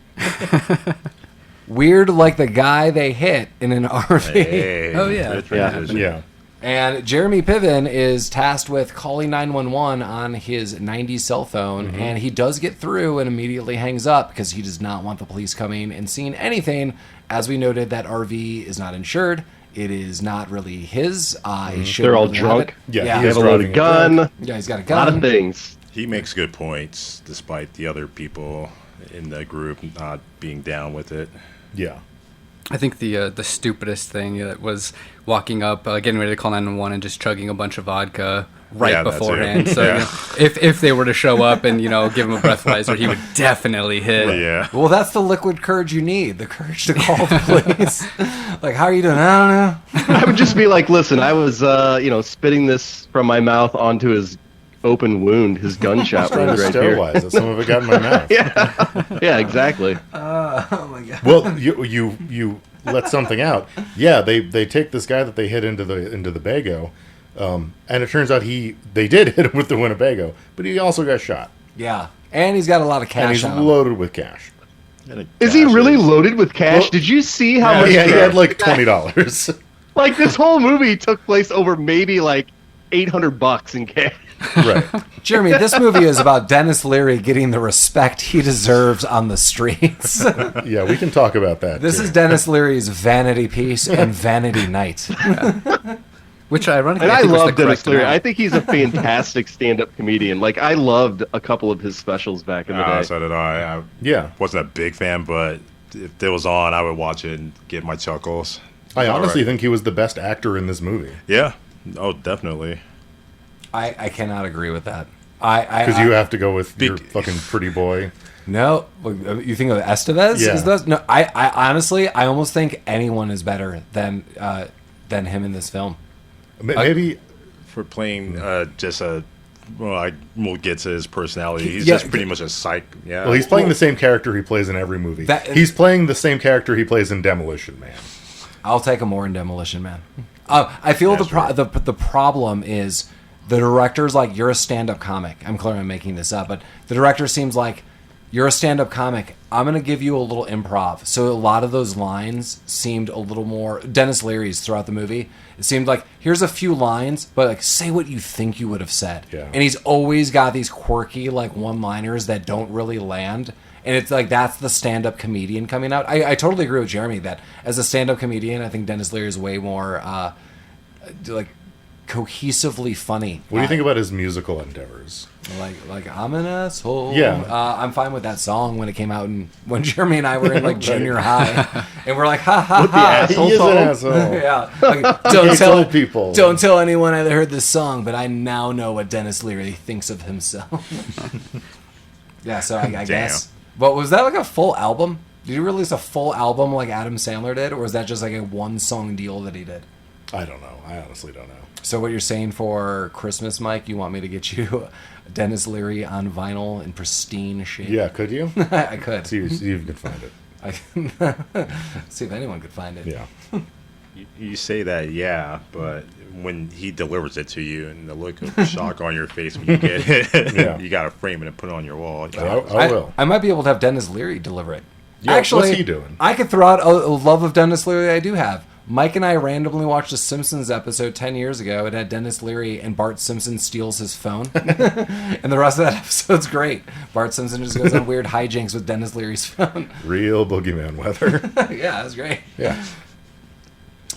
A: Weird like the guy they hit in an RV.
D: Hey,
B: Oh, yeah.
D: good transition.
E: Yeah.
A: And Jeremy Piven is tasked with calling 911 on his 90s cell phone, and he does get through and immediately hangs up because he does not want the police coming and seeing anything. As we noted, that RV is not insured. It is not really his. He should
C: They're all
A: really have
C: drunk.
A: it.
E: Yeah,
A: Yeah.
C: He has a loaded gun.
A: Yeah, he's got a
C: A
A: gun.
C: lot of things.
D: He makes good points, despite the other people in the group not being down with it.
E: Yeah.
B: I think the stupidest thing was walking up, getting ready to call 911 and just chugging a bunch of vodka right
D: Yeah, that's
B: beforehand.
D: it.
B: So
D: Yeah.
B: you know, if they were to show up and give him a breathalyzer, he would definitely hit.
D: Yeah.
A: Well, that's the liquid courage you need. The courage to call the police. Like, how are you doing? I don't know.
C: I would just be like, listen, I was, spitting this from my mouth onto his open wound, his gunshot
E: Trying
C: wound
E: to
C: right here.
E: sterilize it. Some of it got in my mouth.
C: Yeah, exactly.
A: Oh, my God.
E: Well, you let something out. Yeah, they take this guy that they hit into the Bago, and it turns out they did hit him with the Winnebago, but he also got shot,
A: Yeah. And he's got a lot of cash
E: and he's
A: on him.
E: loaded with cash.
C: Is he really loaded with cash?
E: Well,
C: Did you see how much?
E: Yeah, he
C: cash-
E: had like $20.
C: Like this whole movie took place over maybe like $800 in cash.
E: Right.
A: Jeremy, this movie is about Denis Leary getting the respect he deserves on the streets.
E: Yeah, we can talk about that.
A: This
E: too.
A: is Denis Leary's Vanity Piece and Vanity Night.
B: Which ironically,
C: And I
B: think was the
C: love Denis
B: correct
C: Leary.
B: amount.
C: I think he's a fantastic stand-up comedian. Like I loved a couple of his specials back in the day.
D: So did I. I
E: Yeah.
D: wasn't a big fan, but if it was on, I would watch it and get my chuckles.
E: I honestly
D: Alright.
E: think he was the best actor in this movie
D: Yeah. Oh, definitely.
A: I cannot agree with that. I
E: because you have to go with your
D: Big-
E: fucking pretty boy.
A: No, you think of Estevez?
E: Yeah.
A: Is this? No, I honestly, I almost think anyone is better than him in this film.
E: Maybe
D: For playing just a. Well, I will get to his personality. He's
A: Yeah,
D: just pretty much a psych. Yeah.
E: well, he's playing the same character he plays in every movie. He's playing the same character he plays in Demolition Man.
A: I'll take him more in Demolition Man. I feel
D: That's
A: the problem is the director's like, you're a stand-up comic. I'm clearly making this up, but the director seems like, you're a stand-up comic. I'm going to give you a little improv. So a lot of those lines seemed a little more Denis Leary's throughout the movie. It seemed like, here's a few lines, but like say what you think you would have said.
E: Yeah.
A: And he's always got these quirky like one-liners that don't really land. And it's like, that's the stand-up comedian coming out. I totally agree with Jeremy that as a stand-up comedian, I think Denis Leary is way more like cohesively funny.
E: What do you think about his musical endeavors?
A: Like I'm an asshole.
E: Yeah.
A: I'm fine with that song when it came out, and when Jeremy and I were in like junior high, and we're like, ha ha ha.
C: asshole
E: He is
C: song?
E: an asshole.
A: Yeah. Like,
E: Hates old people.
A: Don't tell anyone I heard this song, but I now know what Denis Leary thinks of himself. Yeah. So I guess. But was that like a full album? Did you release a full album like Adam Sandler did, or was that just like a one song deal that he did?
E: I don't know. I honestly don't know.
A: So what you're saying for Christmas, Mike, you want me to get you Denis Leary on vinyl in pristine shape?
E: Yeah, could you?
A: I could.
E: see if you can find it.
A: I can see if anyone could find it.
E: Yeah.
D: You say that, yeah, but when he delivers it to you and the look of shock on your face when you get it,
E: Yeah.
D: you got to frame it and put it on your wall.
E: I will.
A: I might be able to have Denis Leary deliver it.
E: Yeah,
A: Actually,
E: what's he doing?
A: I could throw out a love of Denis Leary I do have. Mike and I randomly watched a Simpsons episode 10 years ago. It had Denis Leary and Bart Simpson steals his phone. And the rest of that episode's great. Bart Simpson just goes on weird hijinks with Denis Leary's phone.
E: Real boogeyman weather.
A: Yeah, that's great.
E: Yeah.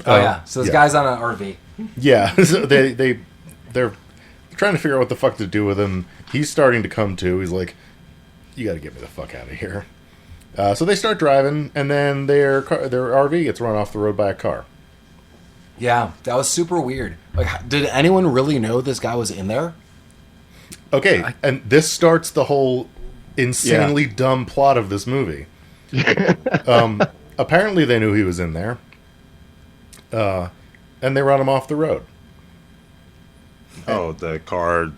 A: Oh, yeah. So this
E: yeah.
A: guy's on an RV.
E: Yeah. So they're trying to figure out what the fuck to do with him. He's starting to come to. He's like, you got to get me the fuck out of here. So they start driving, and then their RV gets run off the road by a car.
A: Yeah, that was super weird. Like, did anyone really know this guy was in there?
E: Okay, and this starts the whole insanely dumb plot of this movie. Apparently they knew he was in there. and they run him off the road.
D: Oh, the car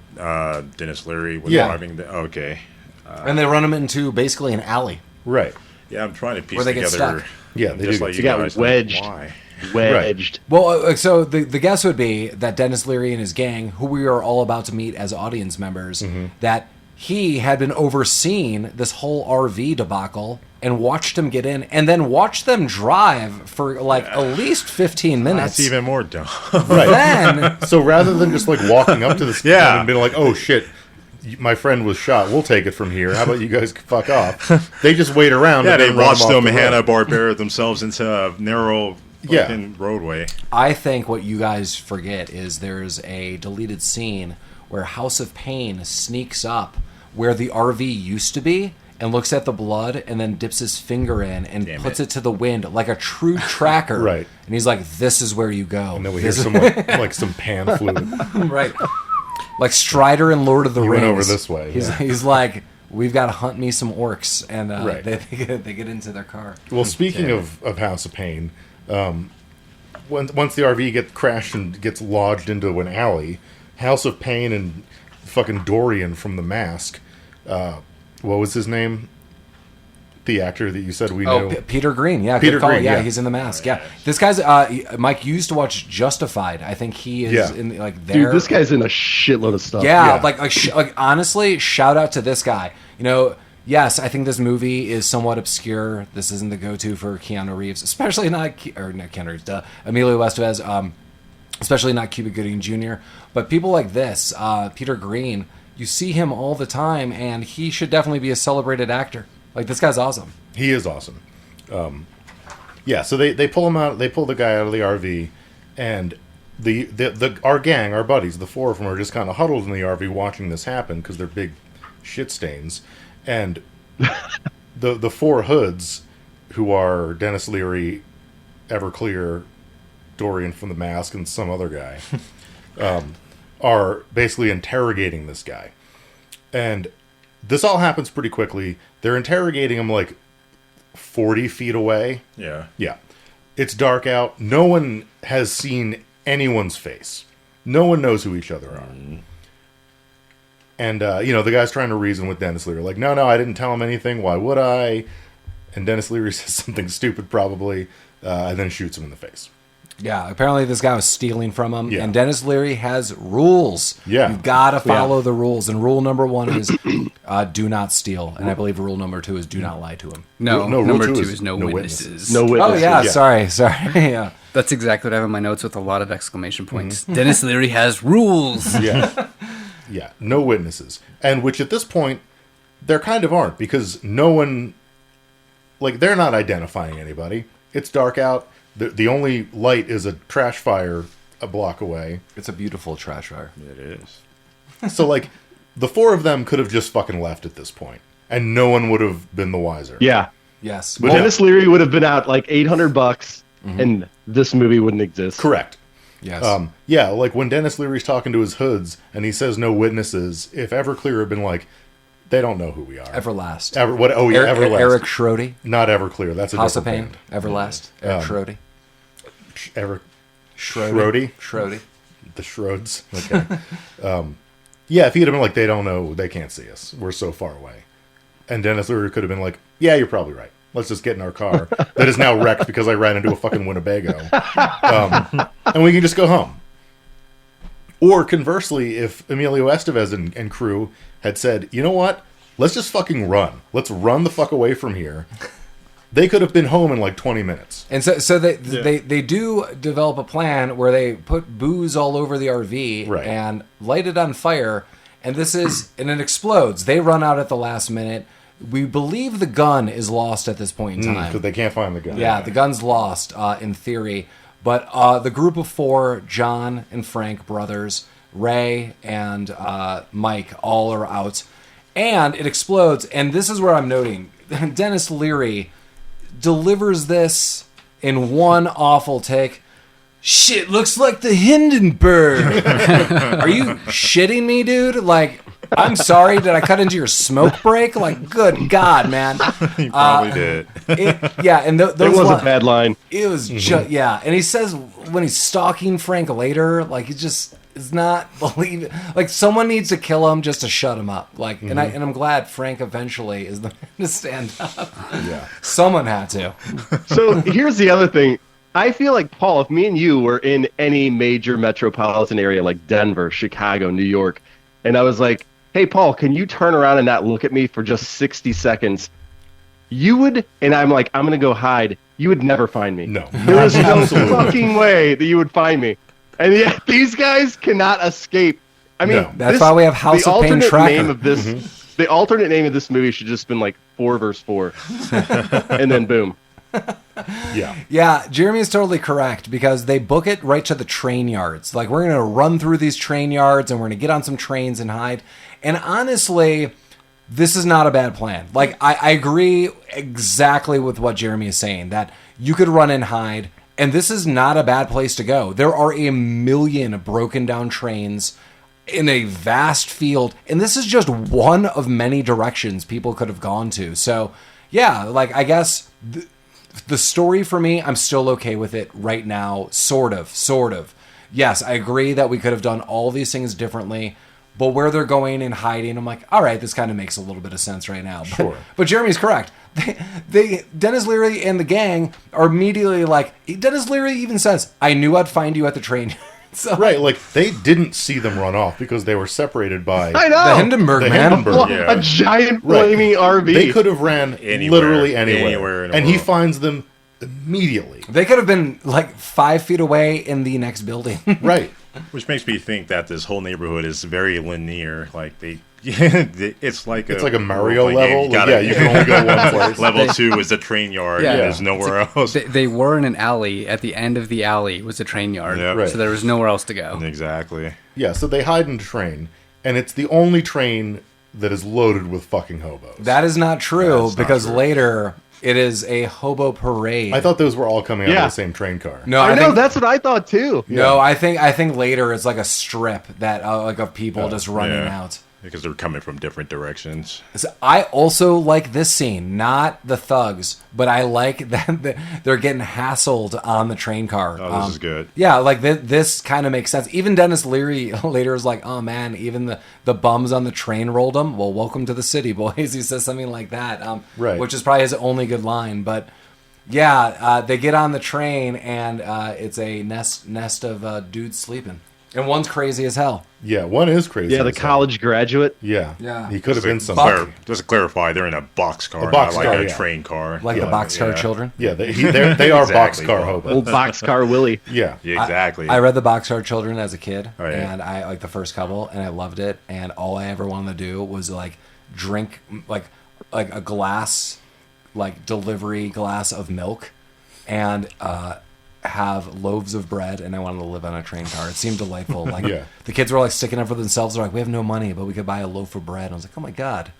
D: Denis Leary was
E: Yeah.
D: driving. Okay.
A: And they run him into basically an alley.
E: Right.
D: Yeah, I'm trying to piece
A: Where they get
D: together.
A: stuck.
E: Yeah, they
D: just
E: do.
D: like
C: They
D: you
C: got
D: guys.
C: wedged.
D: Why?
C: Wedged.
A: Well, so the guess would be that Denis Leary and his gang, who we are all about to meet as audience members, that he had been overseeing this whole RV debacle and watched him get in and then watched them drive for like at least 15 minutes.
D: That's even more dumb.
E: Right.
A: Then,
E: So rather than just like walking up to this
D: Yeah.
E: gun and being like, "Oh shit, my friend was shot. We'll take it from here. How about you guys fuck off?" They just wait around.
D: Yeah,
E: and
D: they
E: then run
D: watched
E: off
D: them
E: the road.
D: Hanna-Barbera themselves into a narrow
E: Yeah.
D: fucking roadway.
A: I think what you guys forget is there's a deleted scene where House of Pain sneaks up where the RV used to be and looks at the blood and then dips his finger in and
D: Damn
A: puts
D: it.
A: it to the wind like a true tracker.
E: Right.
A: And he's like, "This is where you go."
E: And then we hear
A: This is-
E: some like some pan fluid.
A: right. Like Strider in Lord of the
E: He
A: Rings.
E: went over this way,
A: He's,
E: yeah.
A: he's like, "We've got to hunt me some orcs," and
E: Right.
A: they get into their car.
E: Well, speaking of House of Pain, once the RV gets crashed and gets lodged into an alley, House of Pain and fucking Dorian from The Mask, what was his name? The actor that you said we
A: Oh,
E: knew.
A: Peter Greene. Yeah,
E: Peter
A: good call.
E: Greene,
A: Yeah,
E: yeah.
A: he's in The Mask. Yeah, this guy's Mike used to watch Justified. I think he is
E: Yeah.
A: in like there.
C: Dude, this guy's in a shitload of stuff.
A: Yeah,
E: Yeah.
A: like honestly, shout out to this guy. You know, yes, I think this movie is somewhat obscure. This isn't the go-to for Keanu Reeves, especially not Keanu Reeves, Emilio Estevez, especially not Cuba Gooding Jr. But people like this, Peter Greene, you see him all the time, and he should definitely be a celebrated actor. Like, this guy's awesome.
E: He is awesome. Yeah, so they pull him out. They pull the guy out of the RV, and our gang, our buddies, the four of them are just kind of huddled in the RV watching this happen because they're big shit stains. And the four hoods, who are Denis Leary, Everclear, Dorian from The Mask, and some other guy, are basically interrogating this guy. And this all happens pretty quickly. They're interrogating him like 40 feet away.
D: Yeah.
E: Yeah. It's dark out. No one has seen anyone's face. No one knows who each other are. And, the guy's trying to reason with Denis Leary. Like, no, I didn't tell him anything. Why would I? And Denis Leary says something stupid, probably, and then shoots him in the face.
A: Yeah, apparently this guy was stealing from him.
E: Yeah.
A: And Denis Leary has rules.
E: Yeah.
A: You've got to follow the rules. And rule number 1 is do not steal. And I believe rule number 2 is do not lie to him.
B: No,
E: No, rule
B: number
E: two
B: 2
E: is
B: is no
E: no
B: witnesses.
C: No
A: Oh,
C: witnesses.
A: yeah,
E: yeah.
A: sorry. yeah.
B: That's exactly what I have in my notes with a lot of exclamation points. Denis Leary has rules.
E: Yeah. Yeah, no witnesses. And which at this point, there kind of aren't, because no one, like, they're not identifying anybody. It's dark out. The only light is a trash fire a block away.
A: It's a beautiful trash fire.
D: It is.
E: So, like, the four of them could have just fucking left at this point, and no one would have been the wiser.
C: Yeah.
A: Yes.
C: But Denis Leary would have been out like $800, and this movie wouldn't exist.
E: Correct.
A: Yes.
E: Yeah, like when Denis Leary's talking to his hoods and he says no witnesses, if Everclear had been like, they don't know who we are.
A: Everlast.
E: Everlast.
A: Eric Schrody.
E: Not Everclear. That's a
A: House of
E: different
A: Pain.
E: band.
A: Everlast. Eric Schrody.
E: Eric
A: Schrody.
E: Schrody? The Schroeds. Okay. Yeah, if he had been like, they don't know, they can't see us. We're so far away. And Denis Leary could have been like, yeah, you're probably right. Let's just get in our car that is now wrecked because I ran into a fucking Winnebago. And we can just go home. Or conversely, if Emilio Estevez and crew had said, you know what? Let's just fucking run. Let's run the fuck away from here. They could have been home in like 20 minutes.
A: And so they do develop a plan where they put booze all over the RV
E: Right.
A: and light it on fire. And it explodes. They run out at the last minute. We believe the gun is lost at this point in time.
E: Because they can't find the gun.
A: Yeah, the gun's lost in theory. But the group of four, John and Frank brothers, Ray and Mike, all are out. And it explodes. And this is where I'm noting Denis Leary delivers this in one awful take. shit, looks like the Hindenburg. Are you shitting me, dude? Like, I'm sorry, did I cut into your smoke break? Like, good God, man.
D: You probably did.
A: And those
C: It was a bad line.
A: It was just, and he says when he's stalking Frank later, like, he just is not believing. Like, someone needs to kill him just to shut him up. Like, and I'm glad Frank eventually is the man to stand up.
E: Yeah.
A: Someone had to.
C: So here's the other thing. I feel like, Paul, if me and you were in any major metropolitan area like Denver, Chicago, New York, and I was like, hey, Paul, can you turn around and not look at me for just 60 seconds? You would, and I'm like, I'm going to go hide. You would never find me.
E: No.
C: There is no fucking way that you would find me. And yet these guys cannot escape. I mean,
E: No.
A: That's why we have House of Pain Tracker.
C: Name of this, the alternate name of this movie should just been like 4 verse 4. And then boom.
E: Yeah.
A: Yeah, Jeremy is totally correct because they book it right to the train yards. Like, we're going to run through these train yards and we're going to get on some trains and hide. And honestly, this is not a bad plan. Like, I agree exactly with what Jeremy is saying, that you could run and hide, and this is not a bad place to go. There are a million broken down trains in a vast field, and this is just one of many directions people could have gone to. So, yeah, like, I guess the story for me, I'm still okay with it right now, sort of. Yes, I agree that we could have done all these things differently, but where they're going and hiding, I'm like, all right, this kind of makes a little bit of sense right now.
E: Sure.
A: But Jeremy's correct. Dennis Leary and the gang are immediately like, Dennis Leary even says, I knew I'd find you at the train. So,
E: Right, like, they didn't see them run off because they were separated by...
C: I know.
A: the Hindenburg,
E: The
A: man.
E: Hindenburg.
C: Well,
D: Yeah.
C: A giant
E: Right.
C: flaming RV.
E: They could have ran literally anywhere.
D: in the
E: And he
D: world.
E: finds them immediately.
A: They could have been like 5 feet away in the next building.
E: Right.
D: Which makes me think that this whole neighborhood is very linear. Like it's like
E: a Mario
D: role-playing
E: level.
D: game.
E: Like, yeah, you can only go one place.
D: Level 2 is the train yard.
B: Yeah.
D: And there's nowhere else.
B: They were in an alley. At the end of the alley was a train yard,
D: Yeah.
E: Right.
B: so there was nowhere else to go.
D: Exactly.
E: Yeah, so they hide in the train, and it's the only train that is loaded with fucking hobos.
A: That is not true
D: That's not
A: because
D: true.
A: later it is a hobo parade.
E: I thought those were all coming out
C: Yeah.
E: of the same train car.
A: No,
C: I know,
A: think,
C: that's what I thought too.
A: no, I think later it's like a strip that like of people just running
D: Yeah.
A: out.
D: Because they're coming from different directions.
A: So I also like this scene, not the thugs, but I like that they're getting hassled on the train car.
D: Oh, this is good.
A: Yeah, like this kind of makes sense. Even Denis Leary later is like, "Oh man, even the bums on the train rolled them." Well, welcome to the city, boys. He says something like that,
E: Right.
A: which is probably his only good line. But yeah, they get on the train and it's a nest of dudes sleeping, and one's crazy as hell.
E: Yeah, one is crazy.
C: Yeah, the
E: as hell.
C: college graduate.
E: Yeah.
A: Yeah.
E: He could have been some.
A: Buck.
D: Just to clarify, they're in a boxcar,
E: A
D: not like
E: boxcar,
D: a
E: yeah.
D: train car.
A: Like
E: Yeah,
A: the boxcar
D: yeah.
A: children.
E: Yeah, they are
D: Exactly.
E: boxcar hobos.
C: Old boxcar Willie.
E: Yeah.
D: Yeah, exactly.
A: I read the Boxcar Children as a kid,
D: Oh, yeah.
A: and I like the first couple, and I loved it. And all I ever wanted to do was like drink like a glass, like delivery glass of milk, and have loaves of bread. And I wanted to live on a train car. It seemed delightful. Like
E: Yeah.
A: the kids were like sticking up for themselves. They're like, we have no money, but we could buy a loaf of bread. I was like, oh my god,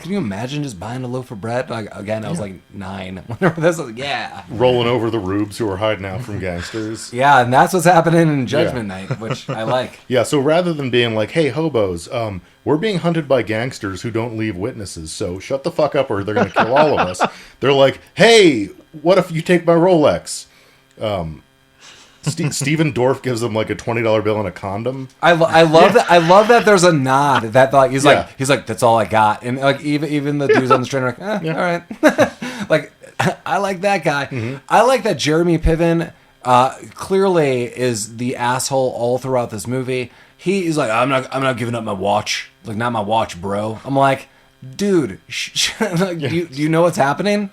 A: can you imagine just buying a loaf of bread? Like again, I was like 9. Whenever this was, yeah.
E: Rolling over the rubes who are hiding out from gangsters.
A: Yeah, and that's what's happening in Judgment Night, which I like.
E: Yeah, so rather than being like, hey, hobos, we're being hunted by gangsters who don't leave witnesses, so shut the fuck up or they're going to kill all of us. They're like, hey, what if you take my Rolex? Stephen Dorff gives them like a $20 bill and a condom.
A: I love that. I love that. There's a nod that like he's
E: Yeah.
A: like that's all I got, and like even the dudes on the train are like, all right, like I like that guy. I like that Jeremy Piven clearly is the asshole all throughout this movie. He's like, I'm not giving up my watch, like not my watch, bro. I'm like, dude, like, do you know what's happening?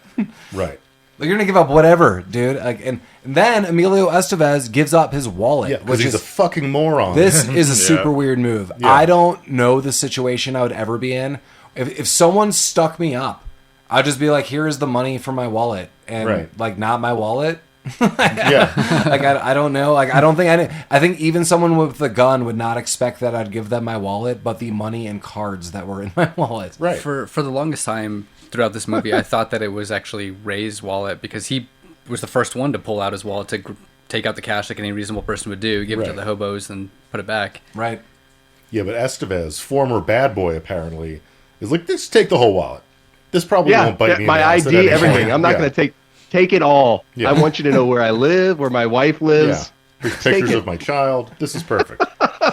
E: Right.
A: Like you're gonna give up whatever, dude. Like and then Emilio Estevez gives up his wallet,
E: Yeah, because
A: which
E: he's
A: is
E: a fucking moron.
A: this is a
D: Yeah.
A: super weird move.
E: Yeah.
A: I don't know the situation I would ever be in. If someone stuck me up, I'd just be like, "Here's the money for my wallet," and
E: Right.
A: like not my wallet.
E: Yeah.
A: Like I don't know. Like I think even someone with a gun would not expect that I'd give them my wallet, but the money and cards that were in my wallet.
E: Right.
B: For the longest time throughout this movie, I thought that it was actually Ray's wallet because he was the first one to pull out his wallet to take out the cash like any reasonable person would do, give it to
E: Right.
B: the hobos, and put it back.
A: Right.
E: Yeah, but Estevez, former bad boy apparently, is like, just take the whole wallet. This probably won't bite me in
C: my
E: the ass at
C: ID,
E: any
C: everything.
E: point.
C: I'm not going to take it all.
E: Yeah.
C: I want you to know where I live, where my wife
E: Yeah.
C: lives.
E: There's
C: Take
E: pictures
C: it.
E: of my child. This is perfect.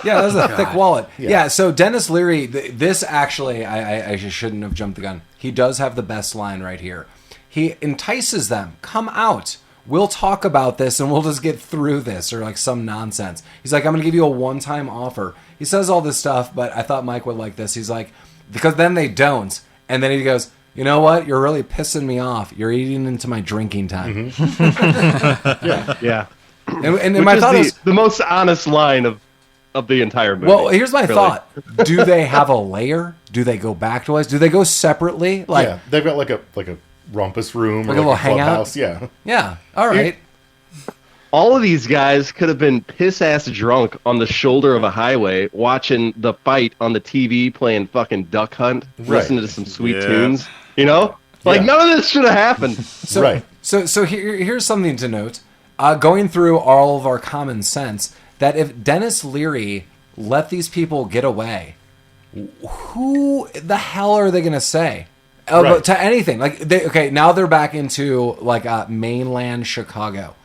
A: Yeah, that was a thick wallet.
E: Yeah.
A: Yeah. So Denis Leary, this actually, I just shouldn't have jumped the gun. He does have the best line right here. He entices them, come out. We'll talk about this and we'll just get through this, or like some nonsense. He's like, I'm going to give you a one-time offer. He says all this stuff, but I thought Mike would like this. He's like, because then they don't. And then he goes, you know what? You're really pissing me off. You're eating into my drinking time.
C: Yeah.
A: And
C: Which
A: my
C: is
A: thought is,
C: the most honest line of the entire movie.
A: well, here's my
C: really.
A: thought. Do they have a layer? Do they go back to us? Do they go separately? Like,
E: Yeah, they've got like a rumpus room
A: Like
E: or
A: a
E: like
A: little
E: a
A: hangout?
E: clubhouse. Yeah.
A: yeah, all right.
C: All of these guys could have been piss-ass drunk on the shoulder of a highway watching the fight on the TV playing fucking Duck Hunt, listening to some sweet
D: Yeah.
C: tunes. You know? Like,
E: Yeah.
C: none of this should have happened.
A: So,
E: Right.
A: So here's something to note. Going through all of our common sense, that if Denis Leary let these people get away, who the hell are they going to say?
E: Right.
A: To anything? Like, now they're back into like mainland Chicago.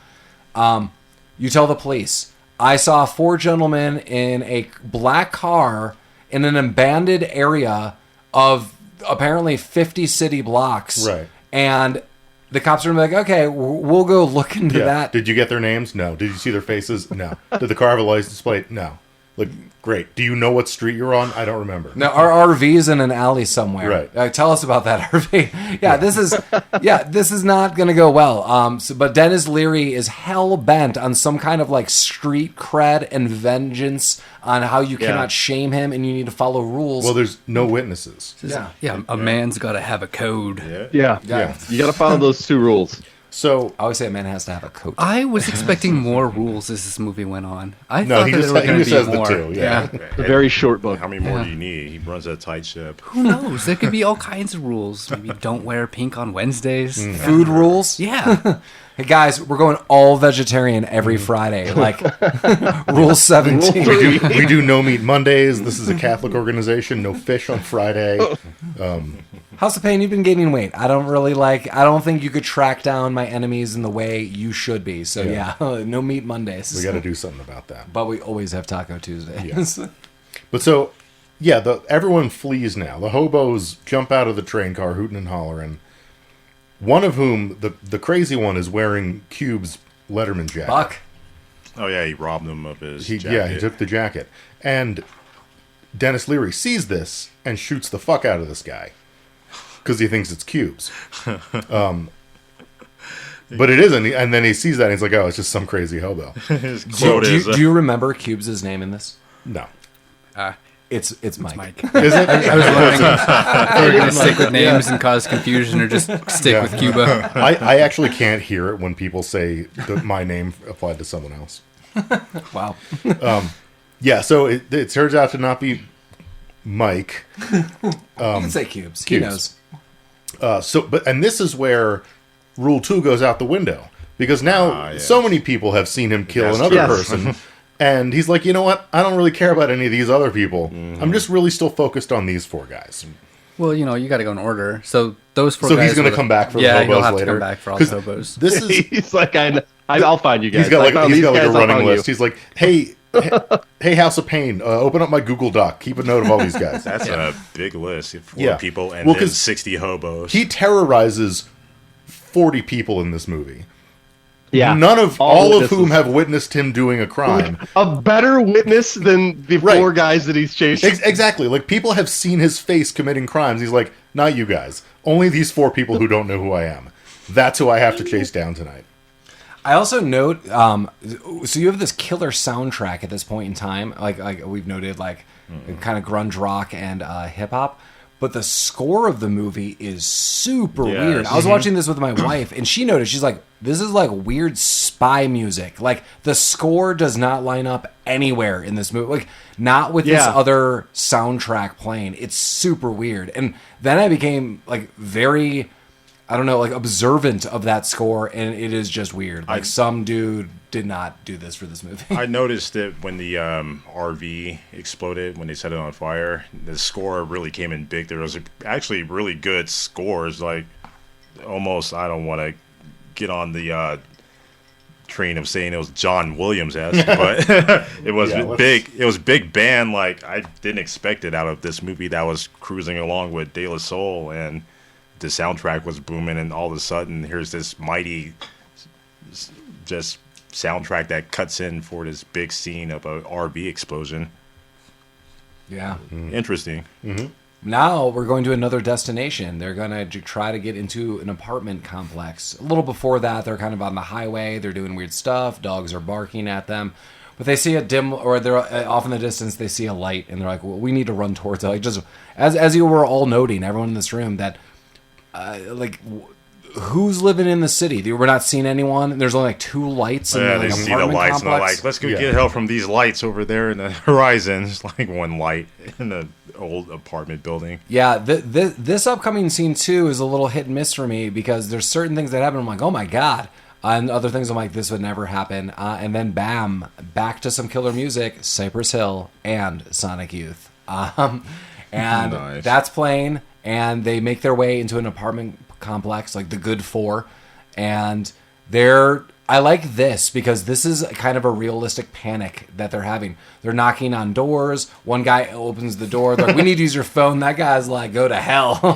A: You tell the police, I saw 4 gentlemen in a black car in an abandoned area of apparently 50 city blocks.
E: Right.
A: And the cops are gonna be like, okay, we'll go look into that.
E: Did you get their names? No. Did you see their faces? No. Did the car have a license plate? No. Like, great. Do you know what street you're on? I don't remember.
A: No, our RV's in an alley somewhere.
E: Right.
A: Tell us about that RV. This is not going to go well. But Denis Leary is hell bent on some kind of like street cred and vengeance on how you cannot shame him and you need to follow rules.
E: Well, there's no witnesses.
B: Yeah, a man's got to have a code.
D: Yeah.
C: Yeah. You got to follow those 2 rules.
E: So,
A: I always say a man has to have a coat.
B: I was expecting more rules as this movie went on. I
E: No,
B: thought
E: he
B: that
E: just-
B: there were
E: he
B: going
E: just
B: to
E: has
B: be
E: the
B: more.
E: 2, yeah.
C: A very short book.
D: How many more do you need? He runs a tight ship.
B: Who knows? There could be all kinds of rules. Maybe don't wear pink on Wednesdays.
A: Food rules.
B: Yeah.
A: Hey guys, we're going all vegetarian every Friday. Like Rule 17.
E: we do no meat Mondays. This is a Catholic organization. No fish on Friday.
A: House of Pain, you've been gaining weight. I don't think you could track down my enemies in the way you should be. So yeah, no meat Mondays.
E: We got to do something about that.
A: But we always have Taco Tuesdays.
E: But so, yeah, everyone flees now. The hobos jump out of the train car, hooting and hollering. One of whom, the crazy one, is wearing Cube's Letterman jacket.
A: Buck.
D: Oh yeah, he robbed him of his
E: He
D: jacket.
E: took the jacket. And Denis Leary sees this and shoots the fuck out of this guy because he thinks it's Cube's. But it isn't. And then he sees that and he's like, oh, it's just some crazy hobo.
D: His quote
A: Do
D: is,
A: you remember Cubes' name in this?
E: No.
A: It's Mike.
B: Mike.
E: Is it?
B: I was wondering if we're going to stick with names and cause confusion or just stick
E: Yeah.
B: with Cuba.
E: I actually can't hear it when people say that my name applied to someone else.
A: Wow.
E: Yeah, so it turns out to not be Mike.
A: You can say Cubes. He
E: Cubes.
A: knows.
E: And this is where Rule 2 goes out the window. Because now
D: yes.
E: so many people have seen him kill
D: That's
E: another
C: true.
E: person. And he's like, you know what? I don't really care about any of these other people. I'm just really still focused on these 4 guys.
B: Well, you got to go in order. So those 4
E: So
B: guys...
E: he's going to
B: were
E: come back for the
B: Yeah,
E: hobos
B: he'll have
E: later.
B: to come back for all the
E: 'Cause
B: hobos.
E: This is...
C: He's like, I'll find you guys.
E: He's got like,
C: found
E: he's
C: these
E: got like a
C: guys, I'll
E: running
C: find you.
E: list. He's like, hey, House of Pain, open up my Google Doc. Keep a note of all these guys.
D: that's a big list. 4
E: Yeah.
D: people and
E: Well,
D: then
E: 'cause
D: 60 hobos.
E: He terrorizes 40 people in this movie.
C: Yeah.
E: None of
C: All
E: all of
C: witnesses.
E: whom have witnessed him doing a crime.
C: A better witness than the
E: Right.
C: 4 guys that he's chasing.
E: Exactly. Like, people have seen his face committing crimes. He's like, not you guys. Only these 4 people who don't know who I am. That's who I have to chase down tonight.
A: I also note, so you have this killer soundtrack at this point in time, like we've noted, like kind of grunge rock and hip hop. But the score of the movie is super
D: Yes.
A: weird. I was watching this with my wife, and she noticed, she's like, this is like weird spy music. Like, the score does not line up anywhere in this movie. Like, not with this
C: Yeah.
A: other soundtrack playing. It's super weird. And then I became, like, very I don't know, like observant of that score, and it is just weird. Like some dude did not do this for this movie.
D: I noticed it when the RV exploded, when they set it on fire. The score really came in big. There was actually really good scores. Like almost, I don't want to get on the train of saying it was John Williams-esque, but it was big. It was big band. Like I didn't expect it out of this movie that was cruising along with De La Soul, and the soundtrack was booming, and all of a sudden here's this mighty just soundtrack that cuts in for this big scene of a RV explosion.
A: Yeah.
D: Interesting.
E: Mm-hmm.
A: Now we're going to another destination. They're going to try to get into an apartment complex. A little before that, they're kind of on the highway. They're doing weird stuff. Dogs are barking at them. But they see a dim, or they're off in the distance, they see a light, and they're like, well, we need to run towards it. Like, just as you were all noting, everyone in this room, that, who's living in the city? We're not seeing anyone. There's only like 2 lights in the
D: they
A: apartment
D: see the lights,
A: complex.
D: and they're like, let's go get help from these lights over there in the horizon. It's like one light in the old apartment building.
A: Yeah, this upcoming scene too is a little hit and miss for me, because there's certain things that happen. I'm like, oh my god, and other things I'm like, this would never happen. And then bam, back to some killer music, Cypress Hill and Sonic Youth, and
D: Nice.
A: That's playing, and they make their way into an apartment complex, like the Good Four, and I like this because this is kind of a realistic panic that they're having. They're knocking on doors. One guy opens the door. They're like, we need to use your phone. That guy's like, go to hell.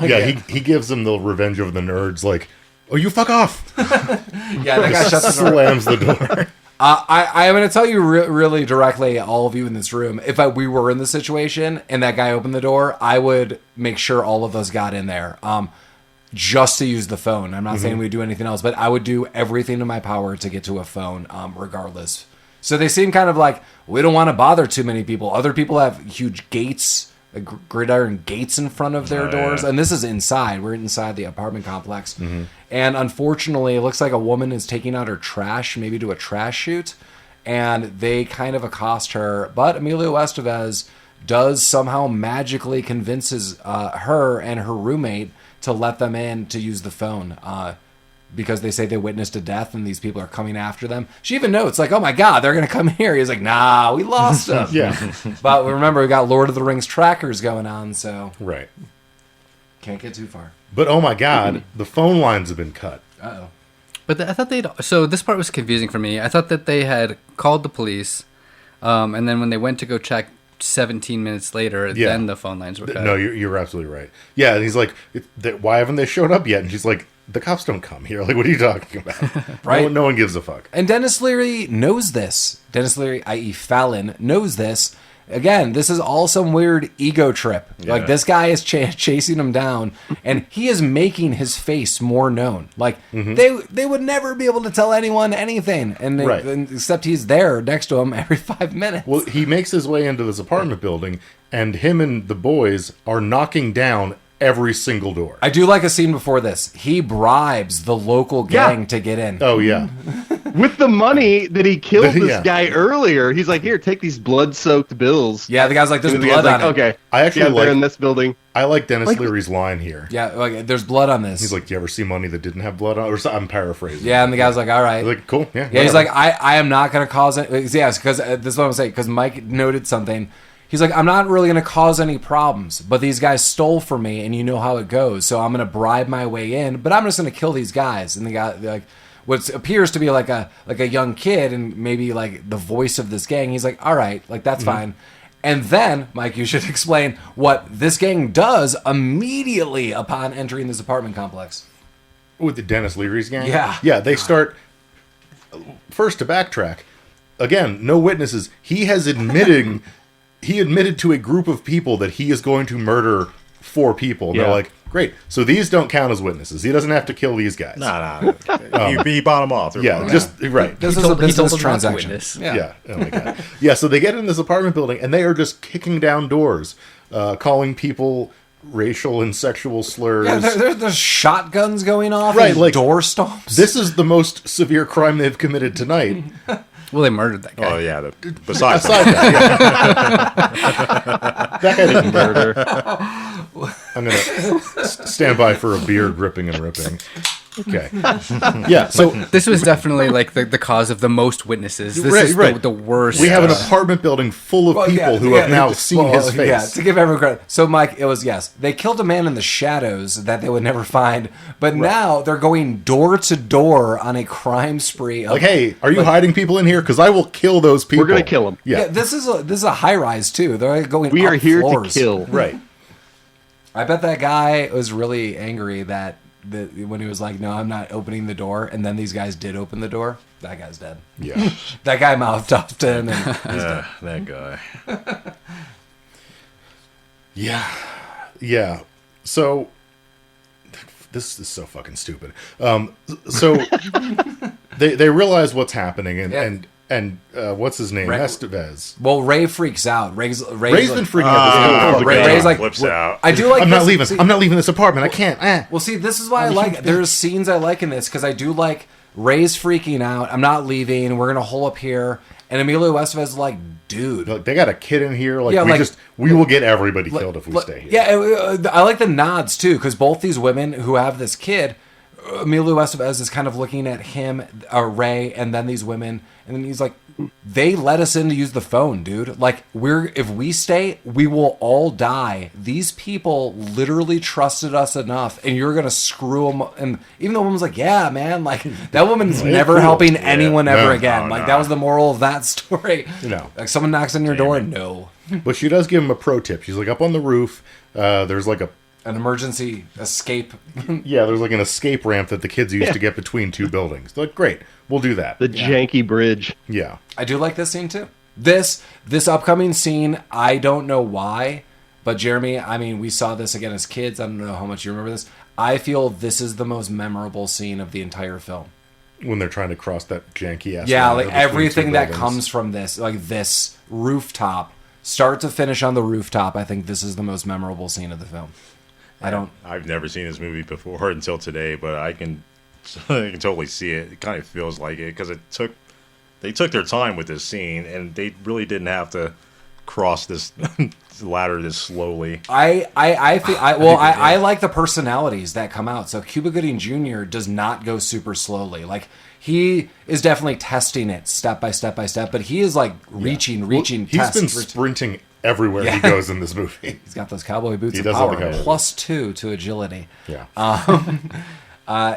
E: He gives them the Revenge of the Nerds, like, oh, you fuck off.
A: Yeah, that guy shuts the door.
E: Slams the door.
A: I'm going to tell you really directly, all of you in this room, if we were in the situation and that guy opened the door, I would make sure all of us got in there. Just to use the phone. I'm not saying we'd do anything else, but I would do everything in my power to get to a phone, regardless. So they seem kind of like, we don't want to bother too many people. Other people have huge gates, like gridiron gates in front of their doors. And this is inside. We're inside the apartment complex. And unfortunately, it looks like a woman is taking out her trash, maybe to a trash chute. And they kind of accost her. But Emilio Estevez does somehow magically convinces her and her roommate to let them in to use the phone, because they say they witnessed a death and these people are coming after them. She even notes, like, oh my god, they're going to come here. He's like, nah, we lost them.
E: Yeah.
A: But remember, we got Lord of the Rings trackers going on, so
E: Right.
A: can't get too far.
E: But oh my god, the phone lines have been cut.
A: Uh-oh.
B: But I thought so this part was confusing for me. I thought that they had called the police, and then when they went to go check 17 minutes later, then the phone lines were cut.
E: No, you're absolutely right. Yeah, and he's like, why haven't they showed up yet? And she's like, the cops don't come here. Like, what are you talking about?
A: Right.
E: No one gives a fuck.
A: And Denis Leary knows this. Denis Leary, i.e. Fallon, knows this. Again, this is all some weird ego trip.
D: Yeah.
A: Like, this guy is chasing him down, and he is making his face more known. Like, they would never be able to tell anyone anything, and except he's there next to him every 5 minutes.
E: Well, he makes his way into this apartment building, and him and the boys are knocking down every single door.
A: I do like a scene before this. He bribes the local gang to get in.
E: Oh, yeah.
C: With the money that he killed this
E: Yeah.
C: guy earlier, he's like, here, take these blood-soaked bills.
A: Yeah, the guy's like, there's
C: And the
A: blood
C: guy's
A: on
C: like,
A: it.
C: okay,
E: I actually
C: they're
E: like-
C: in this building.
E: I like Denis Leary's line here.
A: Yeah, like, there's blood on this.
E: He's like, do you ever see money that didn't have blood on it? Or I'm paraphrasing.
A: yeah, and the guy's like, all right.
E: Like, cool, yeah.
A: Yeah, he's
E: whatever.
A: like, I am not going to cause it. Yes, because this is what I'm saying. Because Mike noted something. He's like, I'm not really going to cause any problems, but these guys stole from me, and you know how it goes. So I'm going to bribe my way in, but I'm just going to kill these guys. And the guy, like, what appears to be like a young kid, and maybe like the voice of this gang. He's like, all right, like that's fine. And then, Mike, you should explain what this gang does immediately upon entering this apartment complex.
E: With the Denis Leary's gang?
A: Yeah.
E: Yeah, they start... First, to backtrack. Again, no witnesses. He admitted to a group of people that he is going to murder 4 people. And
C: Yeah.
E: they're like, great. So these don't count as witnesses. He doesn't have to kill these guys.
D: Nah. He bought them off. They're
E: Yeah,
D: fine.
E: just... Right.
A: This
B: He
A: is a
B: told
A: business
B: them not to
A: transaction.
B: witness.
E: Yeah. Oh my god. Yeah. So they get in this apartment building and they are just kicking down doors, calling people racial and sexual slurs.
A: Yeah, there's shotguns going off,
E: Right,
A: and
E: like-
A: door stomps.
E: This is the most severe crime they've committed tonight.
B: Well, they murdered that guy.
D: Oh yeah. Besides
E: Aside that, yeah. That guy didn't murder. I'm gonna stand by for a beer gripping and ripping. Okay. Yeah. So
B: this was definitely like the cause of the most witnesses. This is the worst.
E: We have an apartment building full of people who have now seen his face.
A: Yeah, to give everyone credit. So, Mike, it was, yes, they killed a man in the shadows that they would never find, but now they're going door to door on a crime spree.
E: Like, hey, are you hiding people in here? Because I will kill those people.
C: We're going to kill them.
A: Yeah, this is a high rise too. They're going.
C: We
A: up
C: are here
A: floors.
C: to kill.
E: Right.
A: I bet that guy was really angry that when he was like, "No, I'm not opening the door," and then these guys did open the door. That guy's dead.
E: Yeah.
A: That guy mouthed off to him. And he's dead.
D: That guy.
E: Yeah. Yeah. So this is so fucking stupid. So they realize what's happening and what's his name? Estevez.
A: Well, Ray freaks out. Ray's
E: been freaking out.
A: Ray's like,
D: flips out.
A: I do like.
E: I'm not leaving. I'm not leaving this apartment. I can't.
A: Well, see, this is why I like. There's scenes I like in this because I do like Ray's freaking out. I'm not leaving. We're gonna hole up here. And Emilio Estevez is like, dude,
E: Like, they got a kid in here. Like,
A: Yeah,
E: we will get everybody killed if we stay here.
A: Yeah, I like the nods too because both these women who have this kid, Emilio Estevez is kind of looking at him, Ray, and then these women, and then he's like, they let us in to use the phone, dude. Like, if we stay, we will all die. These people literally trusted us enough, and you're gonna screw them. And even the woman's like, yeah, man, like that woman's never helping anyone ever again. Like that was the moral of that story. Like someone knocks on your door, no.
E: But she does give him a pro tip. She's like, up on the roof, there's like
A: an emergency escape.
E: Yeah, there's like an escape ramp that the kids use to get between two buildings. They're like, great, we'll do that.
C: The janky bridge.
E: Yeah.
A: I do like this scene too. This upcoming scene, I don't know why, but Jeremy, I mean, we saw this again as kids. I don't know how much you remember this. I feel this is the most memorable scene of the entire film.
E: When they're trying to cross that janky ass.
A: Yeah, like everything that comes from this, like this rooftop, start to finish on the rooftop. I think this is the most memorable scene of the film.
D: I've never seen this movie before until today, but I can totally see it. It kind of feels like it because they took their time with this scene, and they really didn't have to cross this ladder this slowly.
A: I like the personalities that come out. So Cuba Gooding Jr. does not go super slowly. Like he is definitely testing it step by step by step, but he is like reaching.
E: He's been sprinting everywhere he goes in this movie.
A: He's got those cowboy boots
E: He
A: of
E: does
A: power,
E: have the cowboy
A: +2 to agility.
E: Yeah.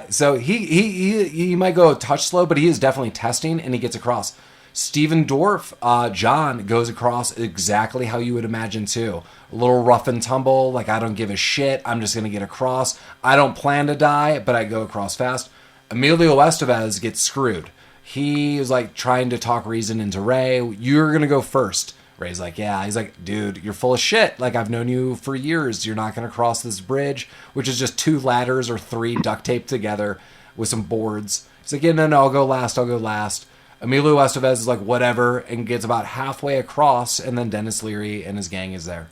A: So he might go a touch slow, but he is definitely testing, and he gets across. Stephen Dorff, John, goes across exactly how you would imagine too. A little rough and tumble, like I don't give a shit, I'm just going to get across. I don't plan to die, but I go across fast. Emilio Estevez gets screwed. He is like trying to talk reason into Ray. You're going to go first. Ray's like, yeah. He's like, dude, you're full of shit. Like, I've known you for years. You're not going to cross this bridge, which is just 2 ladders or 3 duct taped together with some boards. He's like, yeah, no, I'll go last. Emilio Estevez is like, whatever, and gets about halfway across, and then Denis Leary and his gang is there.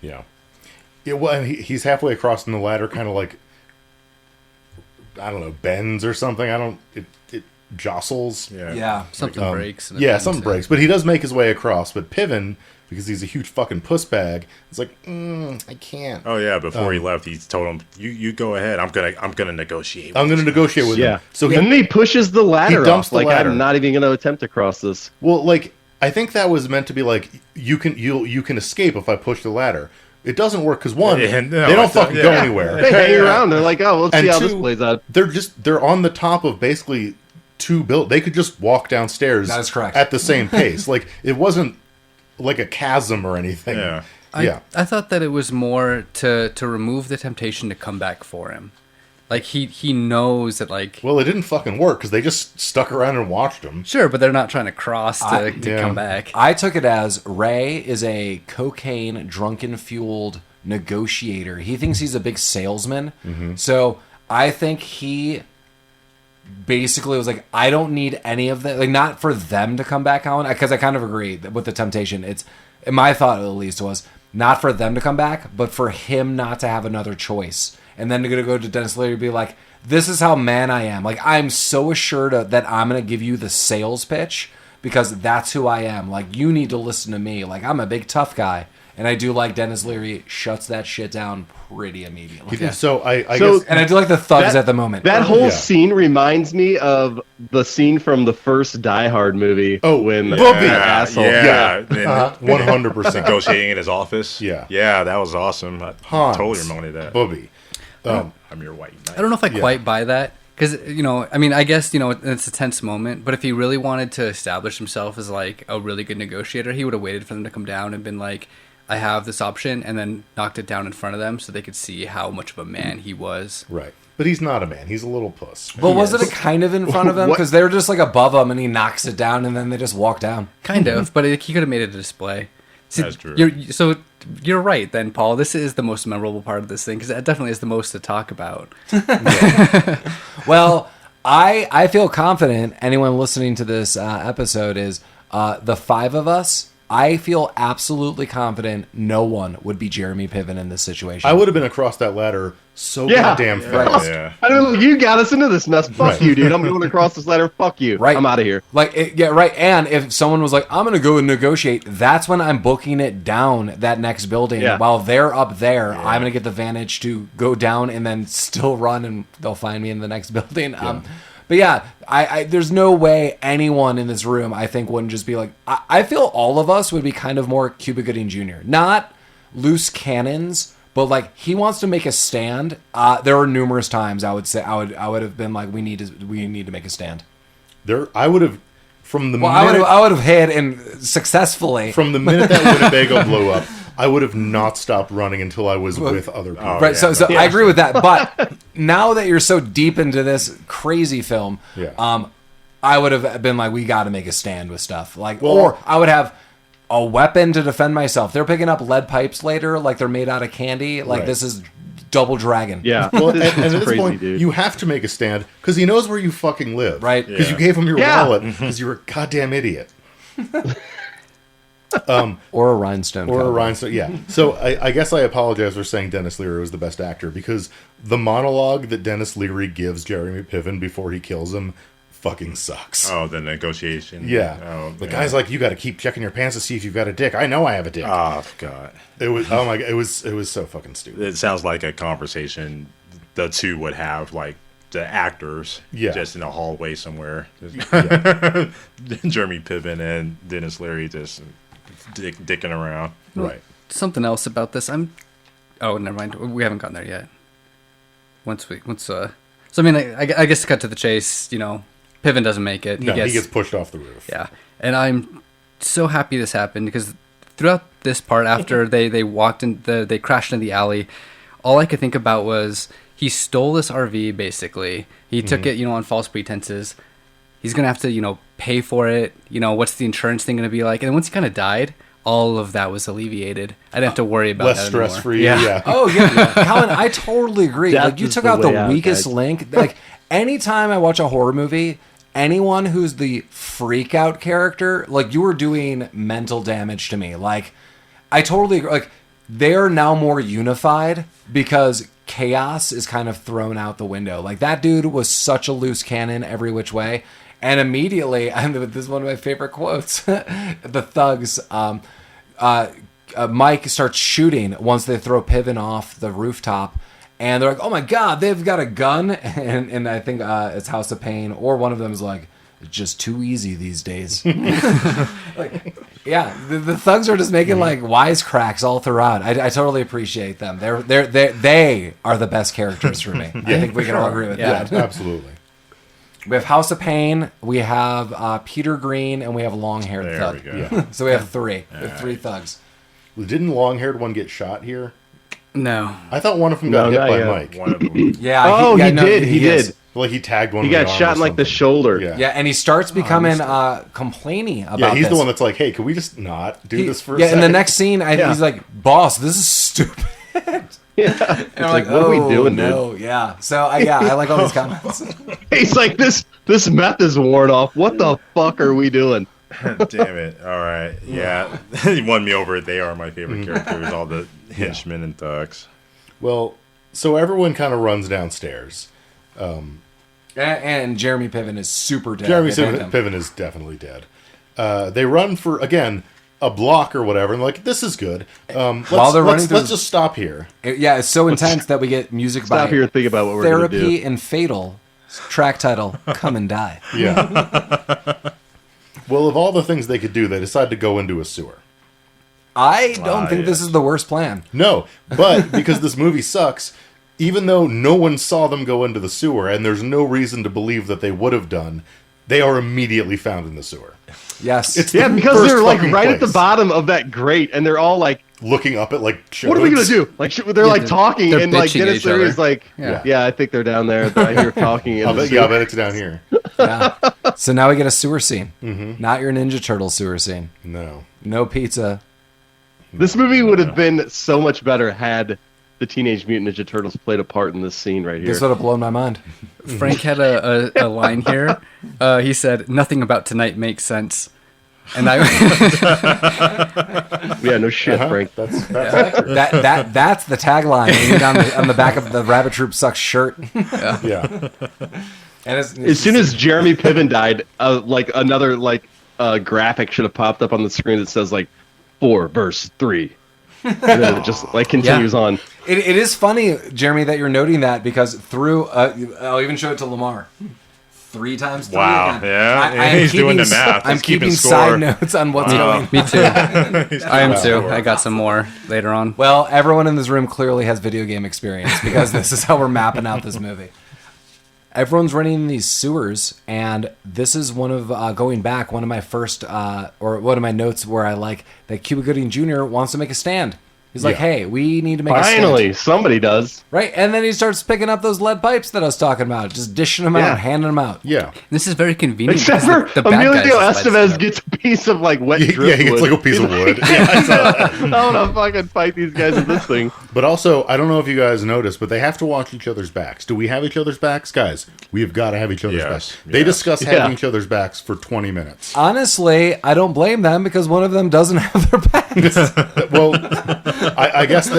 E: Yeah. Yeah, well, and he's halfway across in the ladder, kind of like, I don't know, bends or something. It jostles.
A: Yeah.
B: Something breaks.
E: Something breaks. But he does make his way across. But Piven, because he's a huge fucking puss bag, is like, I can't.
D: Oh yeah, before he left, he told him, "You go ahead. I'm gonna negotiate.
E: I'm gonna negotiate with him."
C: So he pushes the ladder
E: dumps
C: off.
E: the
C: Like
E: ladder.
C: I'm not even gonna attempt to cross this.
E: Well, like I think that was meant to be like you can escape if I push the ladder. It doesn't work because one, they don't fucking go anywhere.
C: They hang around. They're like, oh, let's see how this
E: two,
C: plays out.
E: They're on the top of basically 2 build. They could just walk downstairs.
A: That is correct.
E: At the same pace. Like it wasn't like a chasm or anything.
D: Yeah.
B: I thought that it was more to remove the temptation to come back for him. Like he knows that like.
E: Well, it didn't fucking work because they just stuck around and watched him.
B: Sure, but they're not trying to cross to come back.
A: I took it as Ray is a cocaine, drunken, fueled negotiator. He thinks he's a big salesman. Mm-hmm. So I think he basically was like, I don't need any of that. Like, not for them to come back on. Because I kind of agree with the temptation. It's, my thought at least was, not for them to come back, but for him not to have another choice. And then to go to Denis Leary and be like, this is how man I am. Like, I'm so assured that I'm going to give you the sales pitch because that's who I am. Like, you need to listen to me. Like, I'm a big tough guy. And I do like Denis Leary shuts that shit down pretty immediately.
E: So I
C: So-
E: guess
A: And I do like the thugs at the moment.
C: That whole
E: Yeah.
C: scene reminds me of the scene from the first Die Hard movie.
E: Oh,
C: when
E: Bobby.
C: that asshole.
D: Yeah.
E: 100%.
D: Negotiating in his office.
E: Yeah.
D: Yeah, that was awesome. I
E: Hans.
D: totally reminded that.
E: Bobby.
D: I'm your white knight.
B: I don't know if I quite buy that. Because, I mean, I guess, it's a tense moment, but if he really wanted to establish himself as, like, a really good negotiator, he would have waited for them to come down and been like, I have this option, and then knocked it down in front of them so they could see how much of a man he was.
E: Right. But he's not a man. He's a little puss.
A: But wasn't it kind of in front of him?
C: What?
A: Because they were just like above him and he knocks it down and then they just walk down.
B: Kind of, but he could have made it a display. See,
D: That's true.
B: You're right then, Paul. This is the most memorable part of this thing because that definitely is the most to talk about.
A: Well, I feel confident anyone listening to this episode is the five of us. I feel absolutely confident no one would be Jeremy Piven in this situation.
E: I would have been across that ladder so
C: Yeah.
E: goddamn fast.
D: Yeah.
C: I don't know. You got us into this mess. Fuck
E: Right.
C: you, dude. I'm going across this ladder. Fuck you.
A: Right.
C: I'm out of here.
A: Yeah, right. And if someone was like, I'm going to go and negotiate, that's when I'm booking it down that next building.
C: Yeah.
A: While they're up there, I'm going to get the vantage to go down and then still run and they'll find me in the next building. But yeah, I there's no way anyone in this room, I think, wouldn't just be like, I feel all of us would be kind of more Cuba Gooding Jr. Not loose cannons, but like he wants to make a stand. There were numerous times I would say I would have been like, we need to make a stand.
E: I would have from the
A: Well,
E: minute
A: I would have hit and successfully.
E: from the minute that Winnebago blew up, I would have not stopped running until I was with other people.
A: Right, so I agree with that. But now that you're so deep into this crazy film, I would have been like, we got to make a stand with stuff. Like, or I would have a weapon to defend myself. They're picking up lead pipes later, like they're made out of candy. Like this is Double Dragon.
C: Yeah.
E: Well, and at
C: It's
E: this
C: crazy,
E: point,
C: dude.
E: you have to make a stand because he knows where you fucking live,
A: Right.
E: Because you
D: Yeah.
E: gave him your
C: Yeah.
E: wallet because you're a goddamn idiot.
A: Or a rhinestone.
E: Or a
A: cowboy.
E: rhinestone, yeah. So I guess I apologize for saying Denis Leary was the best actor because the monologue that Denis Leary gives Jeremy Piven before he kills him fucking sucks.
D: Oh, the negotiation.
E: Yeah.
D: Oh,
E: The
D: yeah.
E: guy's like, you got to keep checking your pants to see if you've got a dick. I know I have a dick.
D: Oh, God.
E: It was oh my god, it was so fucking stupid.
D: It sounds like a conversation the two would have, like the actors,
E: Yeah.
D: just in a hallway somewhere. Jeremy Piven and Denis Leary just dicking around.
E: Right.
B: Something else about this. Oh, never mind. We haven't gotten there yet. So I mean, I guess to cut to the chase, Piven doesn't make it.
E: No, he gets pushed off the roof.
B: Yeah, and I'm so happy this happened because throughout this part, after they they crashed in the alley, all I could think about was he stole this RV. Basically, he took it, on false pretenses. He's gonna have to, pay for it. What's the insurance thing gonna be like? And once he kind of died, all of that was alleviated. I didn't have to worry about
E: Less
B: that
E: stress
B: anymore.
E: free. Yeah.
A: Oh yeah, Colin, I totally agree.
C: Death
A: Like you
C: is
A: took
C: the
A: out the
C: way out,
A: weakest
C: guys.
A: link. Like anytime I watch a horror movie, anyone who's the freak out character, like you were doing mental damage to me. Like I totally agree. Like they're now more unified because chaos is kind of thrown out the window. Like that dude was such a loose cannon every which way. And immediately, and this is one of my favorite quotes, the thugs, Mike starts shooting once they throw Piven off the rooftop. And they're like, oh my God, they've got a gun. And I think it's House of Pain. Or one of them is like, it's just too easy these days. Like, yeah, the thugs are just making like wisecracks all throughout. I totally appreciate them. They are the best characters for me. I think we can all agree with
E: Yeah,
A: that.
E: absolutely.
A: We have House of Pain, we have Peter Greene, and we have Long-Haired
D: There
A: Thug.
D: we go.
E: Yeah.
A: So we have three. We have three thugs.
E: Didn't long-haired one get shot here?
B: No.
E: I thought one of them got
C: No,
E: hit
C: not
E: by
C: yet.
E: Mike.
D: One of them.
A: Yeah.
C: Oh, he
A: no,
C: did. He
A: is.
C: did.
E: Like he tagged one.
C: He
E: in the
C: got
E: arm
C: shot
E: or
C: in like the
E: something.
C: shoulder.
E: Yeah.
A: Yeah, and he starts becoming complaining about
E: Yeah, he's
A: this.
E: the one that's like, "Hey, can we just not do this for a
A: Yeah,
E: second?"
A: in the next scene,
C: Yeah.
A: he's like, "Boss, this is stupid."
C: Yeah.
A: And I'm like,
C: what are we doing,
A: no, yeah. So I like all these comments.
C: dude? He's like, this meth is worn off. What the fuck are we doing?
D: Damn it. All right. Yeah. He won me over. They are my favorite characters, all the henchmen and thugs.
E: Well, so everyone kind of runs downstairs.
A: And Jeremy Piven is super dead.
E: Jeremy
A: They banged him.
E: Piven is definitely dead. They run for, again, a block or whatever, and like, this is good.
A: While they're running through,
E: let's just stop here.
A: It's so intense that we get music by
C: Stop here and think about what we're going to do.
A: Therapy and Fatal. Track title, Come and Die.
E: Yeah. Well, of all the things they could do, they decided to go into a sewer.
A: I don't think this is the worst plan.
E: No, but because this movie sucks, even though no one saw them go into the sewer, and there's no reason to believe that they would have done, they are immediately found in the sewer.
A: Yes.
E: It's
C: Yeah,
E: the
C: because
E: first
C: they're like
E: fucking
C: right at the
E: place.
C: bottom of that grate, and they're all like,
E: Looking up at like
C: "What are we gonna do?" Like they're like talking,
B: they're
C: and like
B: bitching at
C: Denis
B: each
C: Leary
B: other.
C: is like,
B: Yeah.
C: I think they're down there. I hear talking. In
E: I
C: the
E: bet
C: sewer."
E: it's down here.
A: Yeah. So now we get a sewer scene. Not your Ninja Turtle sewer scene.
E: No.
A: No pizza.
C: This movie would have been so much better had the Teenage Mutant Ninja Turtles played a part in this scene right here.
A: This would have blown my mind.
B: Frank had a line here. He said, "Nothing about tonight makes sense." And I
C: Yeah, no shit, Frank.
E: That's accurate.
A: That's the tagline on the back of the Rabbit Troop Sucks shirt.
E: Yeah.
A: And
C: As soon as Jeremy Piven died, like another graphic should have popped up on the screen that says like 4 verse 3, and then it just like continues on.
A: It is funny, Jeremy, that you're noting that because through I'll even show it to Lamar. 3 times 3
D: Wow,
A: again.
D: yeah. He's doing the math.
A: I'm
D: He's keeping
A: keeping
D: score.
A: side notes on what's going.
B: Me too. I am too. I got some more later on.
A: Well, everyone in this room clearly has video game experience because this is how we're mapping out this movie. Everyone's running in these sewers, and this is one of going back. One of my first or one of my notes where I like that Cuba Gooding Jr. wants to make a stand. He's like, "Hey, we need to make a stand."
C: Finally, somebody does.
A: Right, and then he starts picking up those lead pipes that I was talking about, just dishing them out, handing them out.
E: Yeah.
B: This is very convenient.
C: Except
B: because
C: for
B: the bad guys
C: Emilio
B: just light
C: Estevez
B: stuff.
C: gets a piece of like wet driftwood.
E: Yeah, he gets like a piece of wood.
C: I want to fucking fight these guys with this thing.
E: But also, I don't know if you guys noticed, but they have to watch each other's backs. Do we have each other's backs? Guys, we have got to have each other's
D: Yes,
E: backs. They
D: yes.
E: discuss having each other's backs for 20 minutes.
A: Honestly, I don't blame them because one of them doesn't have their backs.
E: Well, I guess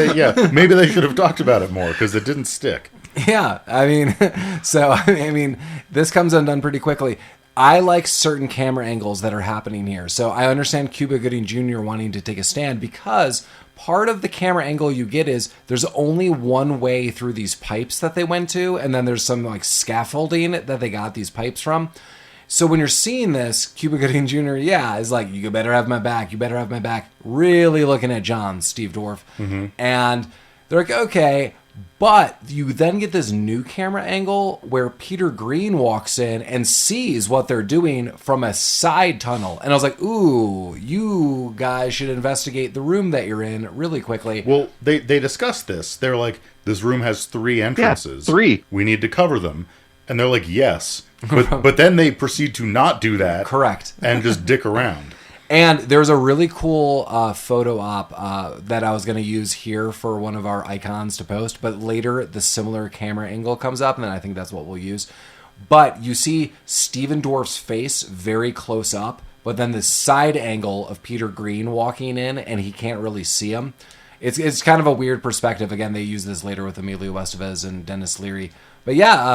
E: maybe they should have talked about it more because it didn't stick.
A: Yeah, I mean, this comes undone pretty quickly. I like certain camera angles that are happening here. So I understand Cuba Gooding Jr. wanting to take a stand because part of the camera angle you get is there's only one way through these pipes that they went to, and then there's some like scaffolding that they got these pipes from. So when you're seeing this, Cuba Gooding Jr., is like, "You better have my back. You better have my back." Really looking at John, Steve Dorff. And they're like, okay. But you then get this new camera angle where Peter Greene walks in and sees what they're doing from a side tunnel. And I was like, ooh, you guys should investigate the room that you're in really quickly.
E: Well, they discussed this. They're like, this room has 3 entrances.
C: 3.
E: We need to cover them. And they're like, yes. But then they proceed to not do that.
A: Correct.
E: And just dick around.
A: And there's a really cool photo op that I was going to use here for one of our icons to post, but later the similar camera angle comes up, and then I think that's what we'll use. But you see Stephen Dorff's face very close up, but then the side angle of Peter Greene walking in, and he can't really see him. It's kind of a weird perspective. Again, they use this later with Emilio Estevez and Denis Leary. But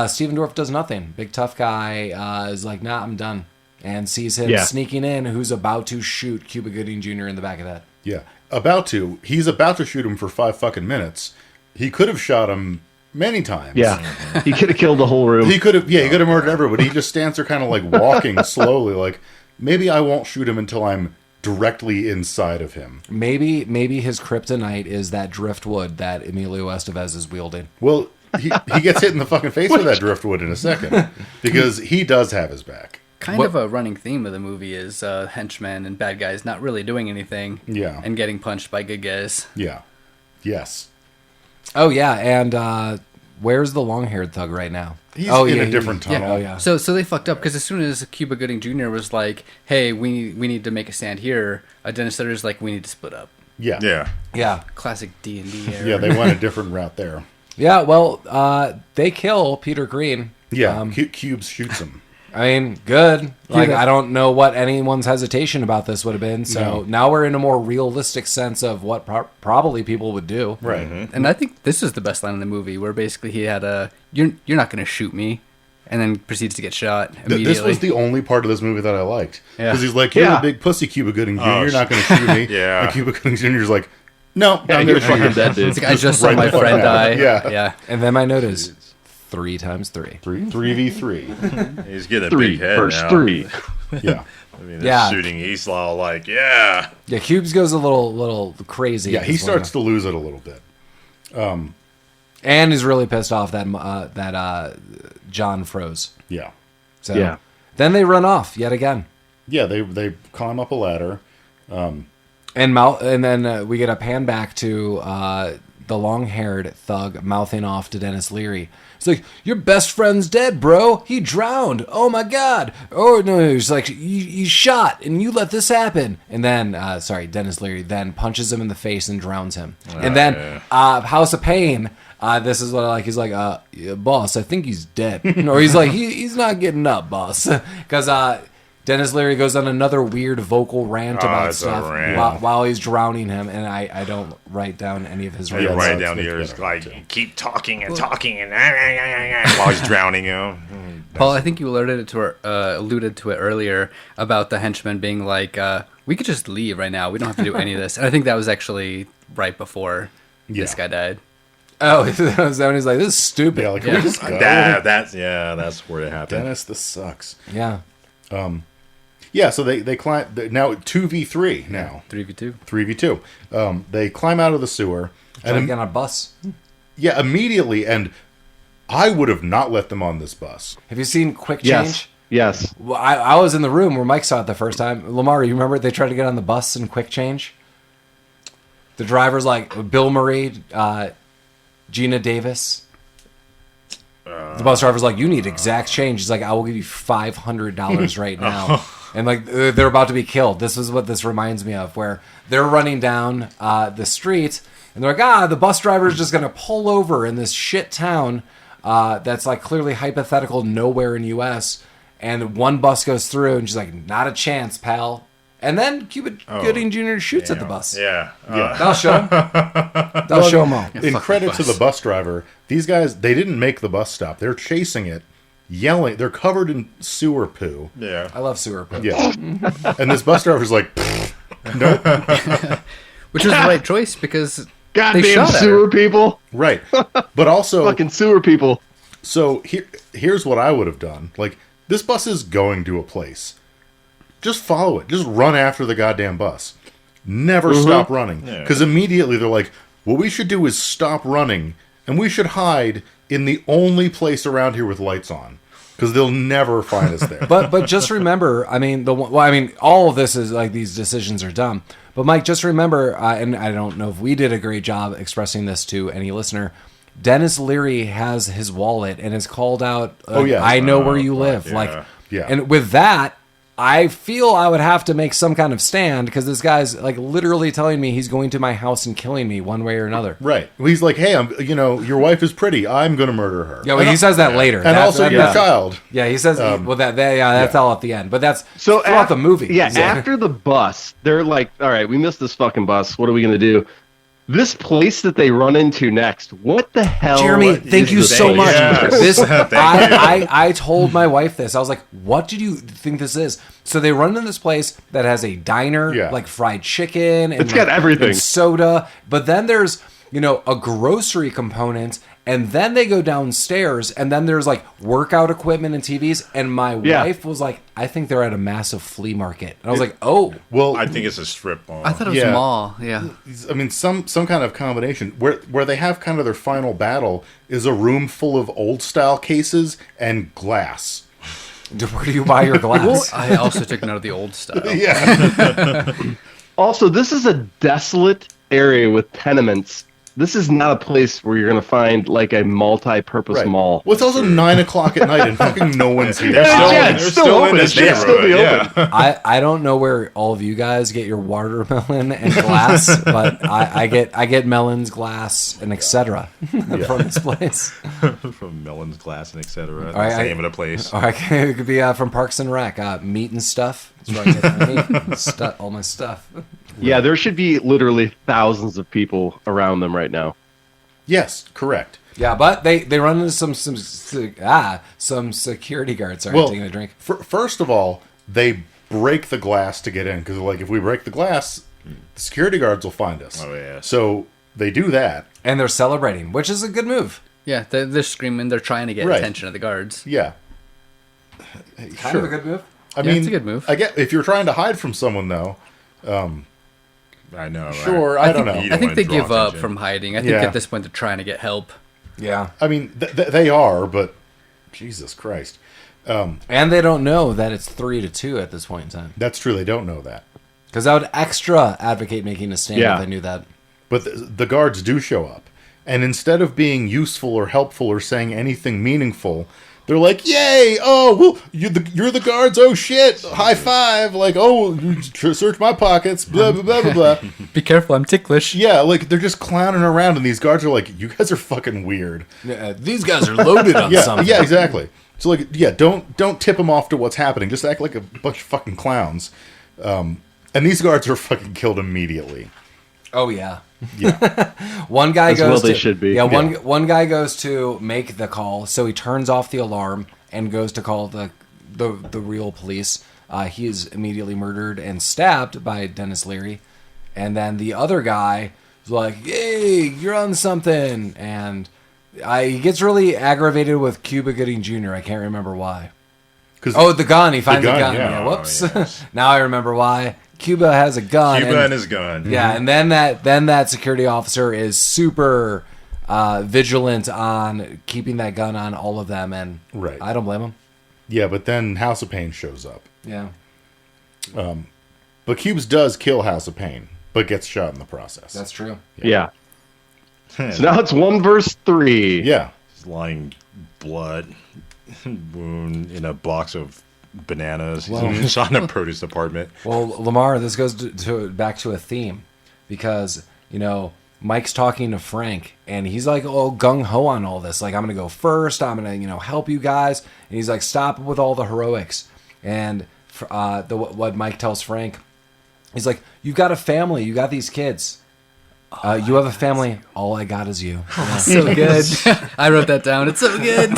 A: Stephen Dorff does nothing. Big tough guy is like, nah, I'm done. And sees him sneaking in, who's about to shoot Cuba Gooding Jr. in the back of the head.
E: Yeah. He's about to shoot him for 5 fucking minutes. He could have shot him many times.
C: Yeah. He could have killed the whole room.
E: He could have murdered everybody. He just stands there kind of like walking slowly, like, maybe I won't shoot him until I'm directly inside of him.
A: Maybe his kryptonite is that driftwood that Emilio Estevez is wielding.
E: Well, he gets hit in the fucking face with that driftwood in a second because he does have his back.
B: Kind of a running theme of the movie is henchmen and bad guys not really doing anything.
E: Yeah.
B: And getting punched by good guys.
E: Yeah. Yes.
A: Oh, yeah, and where's the long-haired thug right now?
E: He's in a different tunnel.
A: Oh, yeah.
B: So they fucked up because as soon as Cuba Gooding Jr. was like, "Hey, we need to make a stand here," Denis Leary's like, "We need to split up."
E: Yeah.
D: Yeah.
A: Yeah.
B: Classic D&D era.
E: Yeah, they went a different route there.
A: Yeah, well, they kill Peter Greene.
E: Yeah, Cubes shoots him.
A: I mean, good. Like, I don't know what anyone's hesitation about this would have been. So now we're in a more realistic sense of what probably people would do.
E: Right.
B: And I think this is the best line in the movie, where basically he had you're not going to shoot me. and then proceeds to get shot immediately.
E: This was the only part of this movie that I liked.
B: Yeah.
E: Because he's like, you're a big pussy, Cuba Gooding Jr. You're not going to shoot me.
D: Yeah.
E: And Cuba Gooding Jr.'s like, no,
C: Yeah,
E: I'm
C: you're
E: going to shoot
C: fucking
E: you.
C: dead, dude.
B: It's like, I just saw
E: Right
B: my
E: the fuck
B: friend
E: now.
B: die.
E: Yeah.
B: Yeah.
A: And then my note is 3 times 3.
E: 3v3.
D: He's getting a
C: Three
D: big head
C: versus
D: now.
C: 3.
E: Yeah.
D: I mean,
A: Yeah.
D: shooting, he's all like, yeah.
A: Yeah, Cubes goes a little crazy.
E: Yeah,
A: at
E: he
A: this
E: starts
A: point.
E: to lose it a little bit.
A: And he's really pissed off that John froze.
E: Yeah.
A: So
C: Yeah.
A: then they run off yet again.
E: Yeah, they climb up a ladder.
A: And then we get a pan back to the long-haired thug mouthing off to Denis Leary. It's like, your best friend's dead, bro. He drowned. Oh, my God. Oh, no. He's like, he's shot, and you let this happen. And then, Denis Leary then punches him in the face and drowns him. And then House of Pain, this is what I like. He's like, yeah, boss, I think he's dead. Or he's like, he's not getting up, boss. Because Denis Leary goes on another weird vocal rant about
D: it's a
A: stuff
D: rant.
A: while he's drowning him, and I don't write down any of his
D: You
A: rants.
D: write
E: no,
D: down
E: it's
D: here,
E: like
D: it's
E: that
D: like, keep talking and talking and while he's drowning him.
B: Paul, I think you alluded to it earlier about the henchman being like, we could just leave right now. We don't have to do any of this. And I think that was actually right before this guy died.
A: Oh, that when he's like, this is stupid.
E: Yeah, like, can we just go?
D: That's where it happened.
E: Dennis, this sucks.
A: Yeah.
E: Yeah, so they climb, now 2v3 now.
B: 3v2.
E: 3v2. They climb out of the sewer.
A: Trying to
E: And
A: get on a bus.
E: yeah, immediately, and I would have not let them on this bus.
A: Have you seen Quick Change?
C: Yes.
A: Well, I was in the room where Mike saw it the first time. La-Mar, you remember they tried to get on the bus in Quick Change? The driver's like Bill Murray, Gina Davis. The bus driver's like, you need exact change. He's like, I will give you $500 right now. And like, they're about to be killed. This is what this reminds me of, where they're running down the street, and they're like, the bus driver's just going to pull over in this shit town that's like clearly hypothetical nowhere in U.S., and one bus goes through, and she's like, not a chance, pal. And then Cuba Gooding Jr. shoots at the bus.
D: Yeah.
A: That'll show him. That'll show him all.
E: In credit to the bus driver, these guys, they didn't make the bus stop. They're chasing it, yelling. They're covered in sewer poo.
D: Yeah.
A: I love sewer poop.
E: Yeah. And this bus driver's like, nope.
B: Which was the right choice because they
C: Goddamn
B: shot at
C: sewer
B: her.
C: people.
E: Right. But also,
C: Fucking sewer people.
E: so here's what I would have done. Like, this bus is going to a place. Just follow it. Just run after the goddamn bus. Never stop running. Because immediately they're like, what we should do is stop running, and we should hide in the only place around here with lights on. Because they'll never find us there.
A: But just remember, I mean, all of this is like these decisions are dumb. But Mike, just remember, and I don't know if we did a great job expressing this to any listener. Denis Leary has his wallet and is called out. I know where you live.
D: yeah.
A: Like,
E: Yeah.
A: And with that, I feel I would have to make some kind of stand because this guy's like literally telling me he's going to my house and killing me one way or another.
E: Right. Well, he's like, hey, your wife is pretty. I'm going to murder her.
A: Yeah, well, he says that later.
E: And also your child.
A: Yeah, he says, that's all at the end. But that's
C: So
A: throughout the movie.
C: Yeah,
A: Yeah.
C: after the bus, they're like, all right, we missed this fucking bus. What are we going to do? This place that they run into next, what the hell?
A: Jeremy, thank
C: is
A: you
C: this
A: so
C: place?
A: much.
D: Yes.
A: This,
D: Thank
A: I told my wife this. I was like, what did you think this is? So they run into this place that has a diner,
E: Yeah.
A: like fried chicken. And
C: It's got everything.
A: and soda. But then there's, a grocery component. And then they go downstairs. And then there's like workout equipment and TVs. And my wife was like, I think they're at a massive flea market. And I was like, oh.
E: Well,
D: I think it's a strip mall.
B: I thought it was
E: Yeah.
B: a mall. Yeah.
E: I mean, some kind of combination. Where they have kind of their final battle is a room full of old style cases and glass.
A: Where do you buy your glass?
B: I also took note of the old stuff.
E: Yeah.
C: Also, this is a desolate area with tenements. This is not a place where you're going to find like a multi-purpose mall.
E: Well, it's also 9 o'clock at night and fucking no one's here.
C: It's still open.
D: in this
C: It should still be
D: neighborhood.
C: open.
D: Yeah.
A: I don't know where all of you guys get your watermelon and glass, but I get melons, glass, and etc. from this place.
D: From Melon's Glass and etc. That's
A: right,
D: the name of the place.
A: Or it could be from Parks and Rec, meat and stuff. That's where I get my meat, all my stuff.
C: Yeah, there should be literally thousands of people around them right now.
E: Yes, correct.
A: Yeah, but they run into some security guards. Sorry, taking a drink.
E: First of all, they break the glass to get in because like if we break the glass, the security guards will find us.
D: Oh yeah.
E: So they do that,
A: And they're celebrating, which is a good move.
B: Yeah, they're screaming. They're trying to get
E: Right.
B: attention of the guards.
E: yeah.
A: Kind of a good move.
E: I
B: Yeah,
E: mean,
B: it's a good move.
E: I get if you're trying to hide from someone though.
D: I know.
E: Sure, I don't know.
B: I think they give up from hiding. I think
E: Yeah.
B: at this point they're trying to get help.
A: Yeah.
E: I mean, they are, but Jesus Christ,
A: And they don't know that it's 3-2 at this point in time.
E: that's true. They don't know that,
A: Because I would extra advocate making a stand
C: Yeah.
A: if I knew that.
E: but the guards do show up, and instead of being useful or helpful or saying anything meaningful, they're like, "Yay! Oh, well, you're the guards. Oh shit! High five! Like, oh, search my pockets. Blah blah blah blah blah."
B: Be careful, I'm ticklish.
E: Yeah, like they're just clowning around, and these guards are like, "You guys are fucking weird."
A: These guys are loaded on
E: Yeah,
A: something.
E: yeah, exactly. So like, yeah, don't tip them off to what's happening. Just act like a bunch of fucking clowns. And these guards are fucking killed immediately.
A: Oh, yeah.
E: Yeah,
A: One guy
C: As
A: goes
C: well
A: to,
C: they should be.
A: Yeah,
C: Yeah.
A: one guy goes to make the call, so he turns off the alarm and goes to call the real police. He is immediately murdered and stabbed by Denis Leary. And then the other guy is like, "Yay, you're on something." And he gets really aggravated with Cuba Gooding Jr. I can't remember why. Oh, the gun. He finds a
E: gun,
A: gun.
E: yeah.
A: Yeah, whoops.
D: Oh, yes.
A: Now I remember why. Cuba has a gun.
D: Cuba and his gun.
A: Yeah, and then that security officer is super vigilant on keeping that gun on all of them, and
E: Right.
A: I don't blame him.
E: yeah, but then House of Pain shows up.
A: Yeah,
E: But Cubes does kill House of Pain, but gets shot in the process.
A: that's true.
C: Yeah. So now it's 1 verse 3.
E: Yeah.
D: He's lying blood wound in a box of bananas. He's shot in a produce department.
A: Well, Lamar, this goes back to a theme because Mike's talking to Frank, and he's like, "Oh, gung ho on all this. Like, I'm gonna go first. I'm gonna help you guys." And he's like, "Stop with all the heroics." And what Mike tells Frank, he's like, "You've got a family. You got these kids. You have a family. All I got is you." Yeah.
B: So good. I wrote that down. It's so good.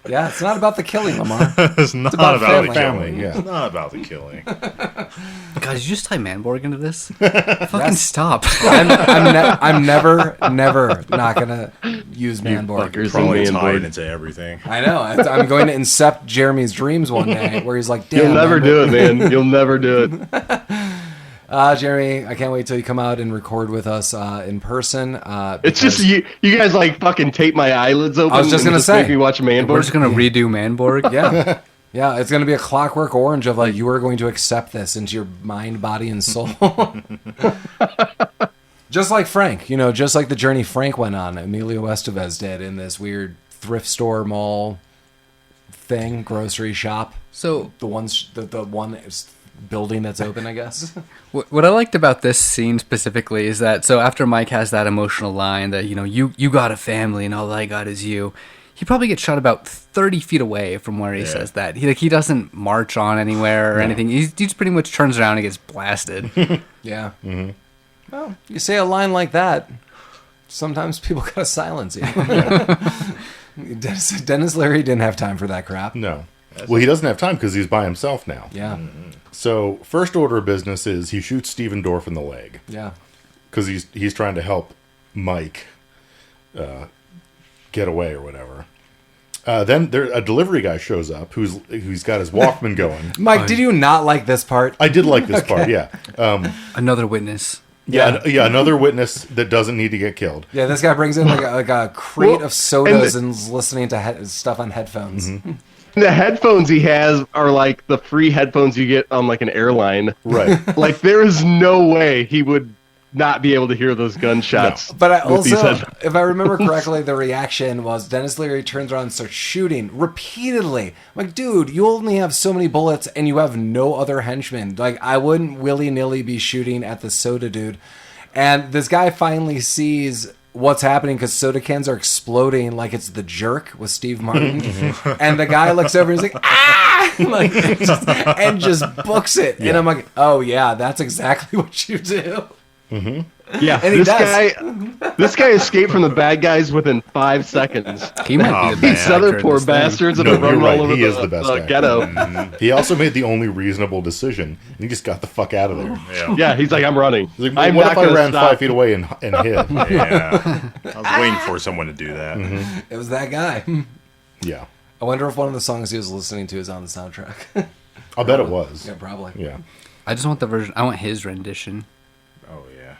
A: Yeah, it's not about the killing, Lamar.
D: It's not
A: about
D: about the
E: family,
D: killing.
E: yeah.
D: It's not about the killing.
B: God, did you just tie Manborg into this? Fucking stop.
A: I'm never not gonna use Manborg.
C: fuckers.
D: Probably
C: Man
D: tied
C: board.
D: into everything.
A: I know. I'm going to incept Jeremy's dreams one day, where he's like, "Damn,
C: You'll never
A: Manborg."
C: do it, man. You'll never do it.
A: Jeremy, I can't wait till you come out and record with us in person.
C: It's just you guys like fucking tape my eyelids open.
A: I was just
C: and
A: gonna say,
C: make me watch
B: We're
C: Manborg.
B: just gonna redo Manborg.
A: Yeah. Yeah, it's going to be a Clockwork Orange of like, you are going to accept this into your mind, body, and soul. Just like Frank, just like the journey Frank went on, Emilio Estevez did in this weird thrift store mall thing, grocery shop.
B: So
A: The one building that's open, I guess.
B: what I liked about this scene specifically is that so after Mike has that emotional line that you got a family and all I got is you, he probably gets shot about 30 feet away from where he says that. He doesn't march on anywhere or anything. He just pretty much turns around and gets blasted.
A: Yeah. Mm-hmm. Well, you say a line like that, sometimes people gotta silence you. Denis Leary didn't have time for that crap.
E: No. Well, he doesn't have time because he's by himself now.
A: Yeah.
E: So first order of business is he shoots Stephen Dorff in the leg
A: Yeah.
E: because he's trying to help Mike get away or whatever. Then a delivery guy shows up who's got his Walkman going.
A: Mike, did you not like this part?
E: I did like this part, yeah.
B: Another witness.
E: Yeah, another witness that doesn't need to get killed.
A: Yeah, this guy brings in like a crate
C: Well,
A: of sodas and is listening to stuff on headphones.
E: Mm-hmm.
C: The headphones he has are like the free headphones you get on like an airline.
E: Right.
C: Like there is no way he would not be able to hear those gunshots.
A: But I
C: with these
A: also,
C: headphones.
A: if I remember correctly, the reaction was Denis Leary turns around and starts shooting repeatedly. I'm like, dude, you only have so many bullets and you have no other henchmen. Like, I wouldn't willy-nilly be shooting at the soda dude. And this guy finally sees what's happening because soda cans are exploding like it's The Jerk with Steve Martin. And the guy looks over and he's like, ah! Like, and just books it.
E: Yeah.
A: And I'm like, oh, yeah, that's exactly what you do.
C: Yeah,
A: And he
C: this guy escaped from the bad guys within 5 seconds.
B: He might be the
C: These
B: best actor
C: other
B: in
C: poor
B: this thing.
C: bastards that
E: No,
C: are running
E: you're right.
C: all over
E: He is the best actor.
C: ghetto.
E: He also made the only reasonable decision, and he just got the fuck out of there.
D: Yeah.
C: Yeah, he's like, I'm running.
E: He's like,
C: I'm
E: what
C: not
E: if I
C: gonna
E: ran
C: stop.
E: 5 feet away and hid?
D: Yeah. I was waiting for someone to do that.
A: It was that guy.
E: Yeah.
A: I wonder if one of the songs he was listening to is on the soundtrack.
E: I'll bet it was.
A: Yeah, probably.
E: Yeah.
B: I just want the version. I want his rendition.
D: Oh, yeah.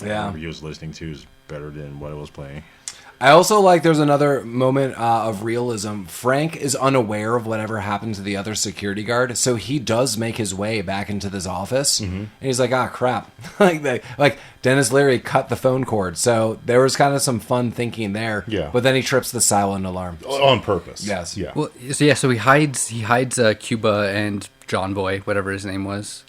A: Yeah.
D: Whatever he was listening to is better than what I was playing.
A: I also like there's another moment of realism. Frank is unaware of whatever happened to the other security guard, so he does make his way back into this office, and he's like, crap. like Denis Leary cut the phone cord, so there was kind of some fun thinking there.
E: Yeah.
A: But then he trips the silent alarm.
E: On purpose.
A: Yes.
E: Yeah.
B: Well, so he hides Cuba and John Boy, whatever his name was,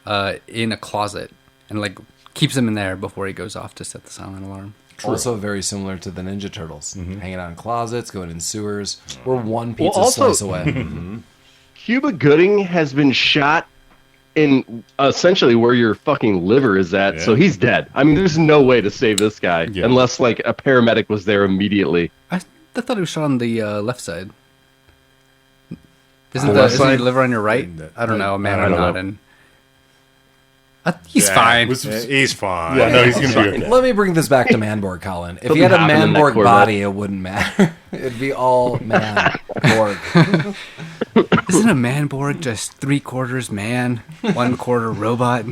B: in a closet, and like keeps him in there before he goes off to set the silent alarm.
A: Also very similar to the Ninja Turtles. Hanging out in closets, going in sewers. We're one pizza
C: also-
A: slice away.
C: Cuba Gooding has been shot in essentially where your fucking liver is at, so he's dead. I mean, there's no way to save this guy unless like a paramedic was there immediately.
B: I thought he was shot on the left side. Isn't
C: The
B: the
C: left
B: isn't he
C: side?
B: liver on your right? I don't know, man.
C: I
B: I'm
C: don't
B: not
C: know.
B: in. He's
D: Yeah.
B: fine.
D: Yeah, he's fine.
E: Yeah, no, he's going to be okay.
A: Let me bring this back to Manborg, Colin. If he
C: Something
A: had a
C: happened in that
A: Manborg
C: Corvette.
A: body, it wouldn't matter. It'd be all Manborg.
B: Isn't a manborg just 3/4 man, 1/4 robot?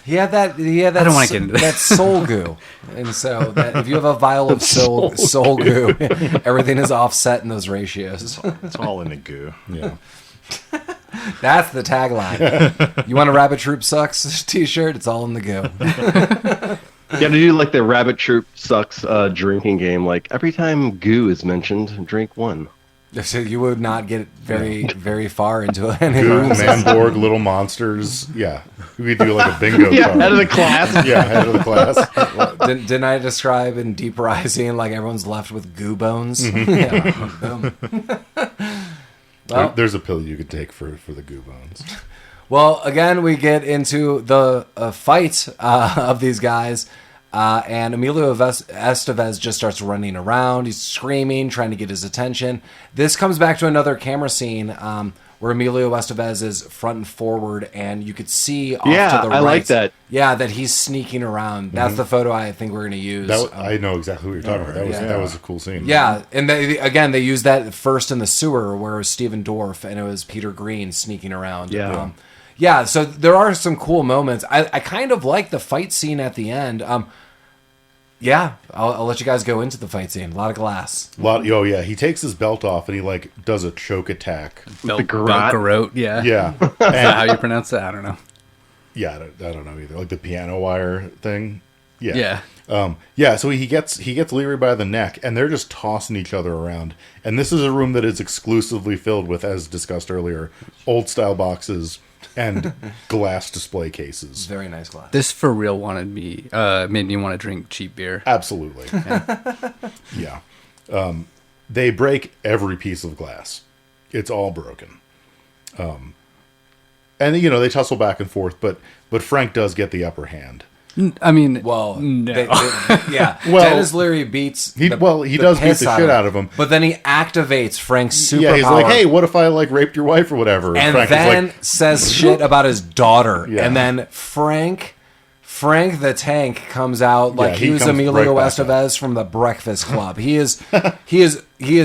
A: He had that.
B: I don't wanna get into
A: that soul goo, and so that if you have a vial of soul goo, everything is offset in those ratios.
D: It's all in the goo.
E: Yeah.
A: That's the tagline. You want a Rabbit Troop Sucks T-shirt? It's all in the goo.
C: You got to do like the Rabbit Troop Sucks drinking game. Like every time goo is mentioned, drink one.
A: So you would not get very far into it.
E: Goo, Manborg, Little Monsters. Yeah. We could do like a bingo
C: Yeah,
E: card.
C: head of the class.
E: Yeah, head of the class.
A: Didn't I describe in Deep Rising like everyone's left with goo bones? Yeah. Boom. Well,
E: There's a pill you could take for the goo bones.
A: Well, again, we get into the fight of these guys, and Emilio Estevez just starts running around. He's screaming, trying to get his attention. This comes back to another camera scene where Emilio Estevez is front and forward, and you could see off to the right.
C: I like that.
A: Yeah, that he's sneaking around. That's the photo I think we're going to use.
E: I know exactly what you're talking about. That was a cool scene.
A: Yeah, and they used that first in the sewer where it was Stephen Dorff and it was Peter Greene sneaking around.
C: Yeah.
A: Yeah, so there are some cool moments. I kind of like the fight scene at the end. Yeah, I'll let you guys go into the fight scene. A lot of glass.
E: Oh yeah, he takes his belt off and he like does a choke attack.
B: Belgarrote, yeah.
E: Yeah,
B: Is that how you pronounce it? I don't know.
E: yeah. I don't know either. Like the piano wire thing.
B: Yeah.
E: Yeah. So he gets Leary by the neck, and they're just tossing each other around. And this is a room that is exclusively filled with, as discussed earlier, old style boxes and glass display cases.
A: Very nice glass.
B: This for real made me want to drink cheap beer.
E: Absolutely. Yeah. They break every piece of glass. It's all broken. And they tussle back and forth, but Frank does get the upper hand.
B: I mean,
A: Well,
B: no.
A: yeah.
E: Well,
A: Dennis Leary beats.
E: He does beat the
A: piss
E: shit out of him.
A: But then he activates Frank's superpower.
E: Yeah, he's like, "Hey, what if I like raped your wife or whatever?"
A: and
E: Frank is
A: then
E: like,
A: says shit about his daughter.
E: Yeah.
A: And then Frank the Tank comes out like
E: he
A: he was
E: comes
A: Emilio
E: right back
A: Estevez from the Breakfast Club. He is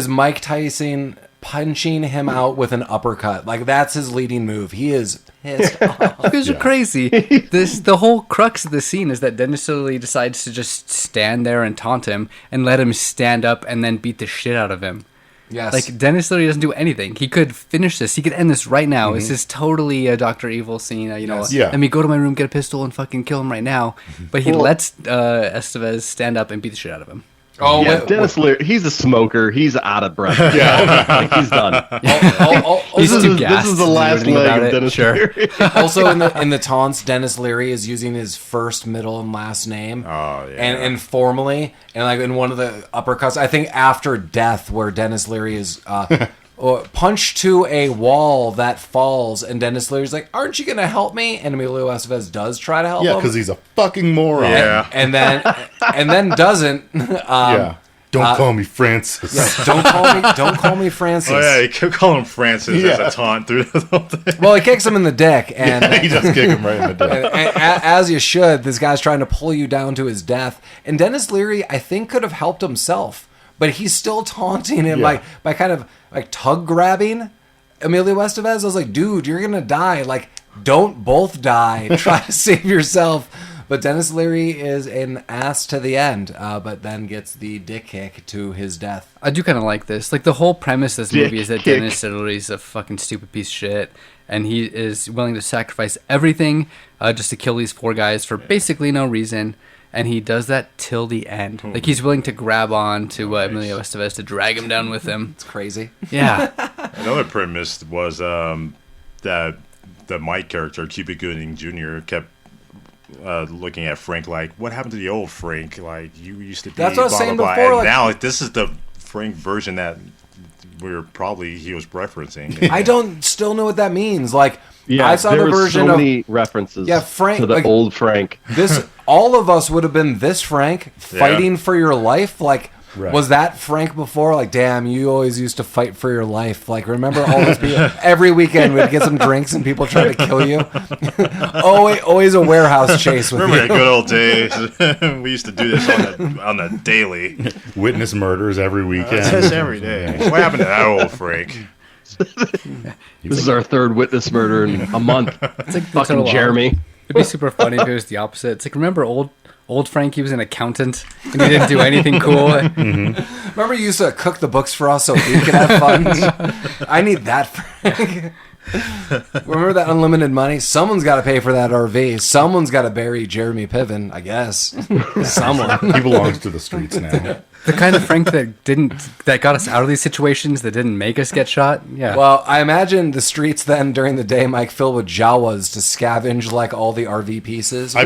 A: Mike Tyson punching him out with an uppercut. Like that's his leading move. He is pissed off.
B: You guys are crazy. The whole crux of the scene is that Denis Leary decides to just stand there and taunt him and let him stand up and then beat the shit out of him.
A: Yes.
B: Like, Denis Leary doesn't do anything. He could finish this. He could end this right now. This is totally a Dr. Evil scene.
A: Yes.
E: Yeah.
B: Let me go to my room, get a pistol, and fucking kill him right now. But he lets Estevez stand up and beat the shit out of him.
A: Oh,
C: Yeah,
A: wait,
C: Denis Leary, he's a smoker. He's out of breath. Yeah, like he's done.
B: He's
C: This
B: too
C: is
B: gassed
C: the
B: to do
C: last
B: anything
C: leg
B: about
C: of
B: it.
C: Denis
B: Sure.
C: Leary.
A: Also in the taunts, Denis Leary is using his first, middle, and last name.
D: Oh, yeah.
A: And formally, and like in one of the uppercuts, I think after death, where Denis Leary is punch to a wall that falls, and Denis Leary's like, "Aren't you gonna help me?" And Emilio Estevez does try to help him.
E: Yeah, because he's a fucking moron.
D: Yeah.
A: and then doesn't.
E: Yeah. Don't call me Francis.
A: Yeah, don't call me Francis.
D: Oh yeah, he kept calling him Francis as a taunt through the whole thing.
A: Well, he kicks him in the dick, and
E: He does kick him right in the dick.
A: and as you should. This guy's trying to pull you down to his death, and Denis Leary, I think, could have helped himself, but he's still taunting him by kind of like tug grabbing Emilio Estevez. I was like, dude, you're gonna die. Like, don't both die. Try to save yourself. But Denis Leary is an ass to the end, but then gets the dick kick to his death.
B: I do kind of like this. Like, the whole premise of this
C: Dick
B: movie is that
C: kick.
B: Denis Leary's a fucking stupid piece of shit, and he is willing to sacrifice everything just to kill these 4 guys for basically no reason. And he does that till the end. Like, he's willing to grab on to Emilio Estevez to drag him down with him.
A: It's crazy.
B: Yeah.
D: Another premise was that the Mike character, Cuba Gooding Jr., kept looking at Frank like, what happened to the old Frank? Like, you used to be
A: That's what I was
D: blah,
A: saying
D: blah, blah.
A: before,
D: And
A: like-
D: now this is the Frank version that he was referencing.
A: I don't still know what that means. Like,
C: Yeah,
A: I saw
C: there
A: the
C: was
A: version
C: so
A: of
C: many references.
A: Yeah, Frank-
C: to the
A: like-
C: old Frank.
A: this. All of us would have been this Frank fighting for your life. Like,
E: Right.
A: was that Frank before? Like, damn, you always used to fight for your life. Like, remember all those people? Every weekend we'd get some drinks and people trying to kill you. always a warehouse chase with
D: Remember
A: you.
D: the good old days? We used to do this on the daily.
E: Witness murders every weekend.
D: This every day. What happened to that old Frank?
C: This is our 3rd witness murder in a month.
B: It's like
C: Fucking
B: total
C: Jeremy.
B: It'd be super funny if it was the opposite. It's like, remember old Frank? He was an accountant and he didn't do anything cool.
A: Remember you used to cook the books for us so we could have fun? I need that, Frank. Remember that unlimited money? Someone's got to pay for that RV. Someone's got to bury Jeremy Piven, I guess. Someone.
E: He belongs to the streets now.
B: The kind of Frank that got us out of these situations, that didn't make us get shot. Yeah.
A: Well, I imagine the streets then during the day, Mike, filled with Jawas to scavenge like all the RV pieces.
E: I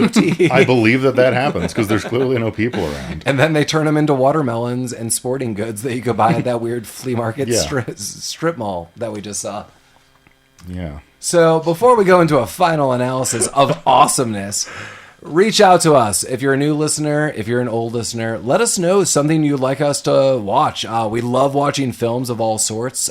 E: believe that happens because there's clearly no people around.
A: And then they turn them into watermelons and sporting goods that you could buy at that weird flea market
E: Yeah.
A: strip mall that we just saw.
E: Yeah.
A: So before we go into a final analysis of awesomeness, reach out to us. If you're a new listener, if you're an old listener, let us know something you'd like us to watch. We love watching films of all sorts.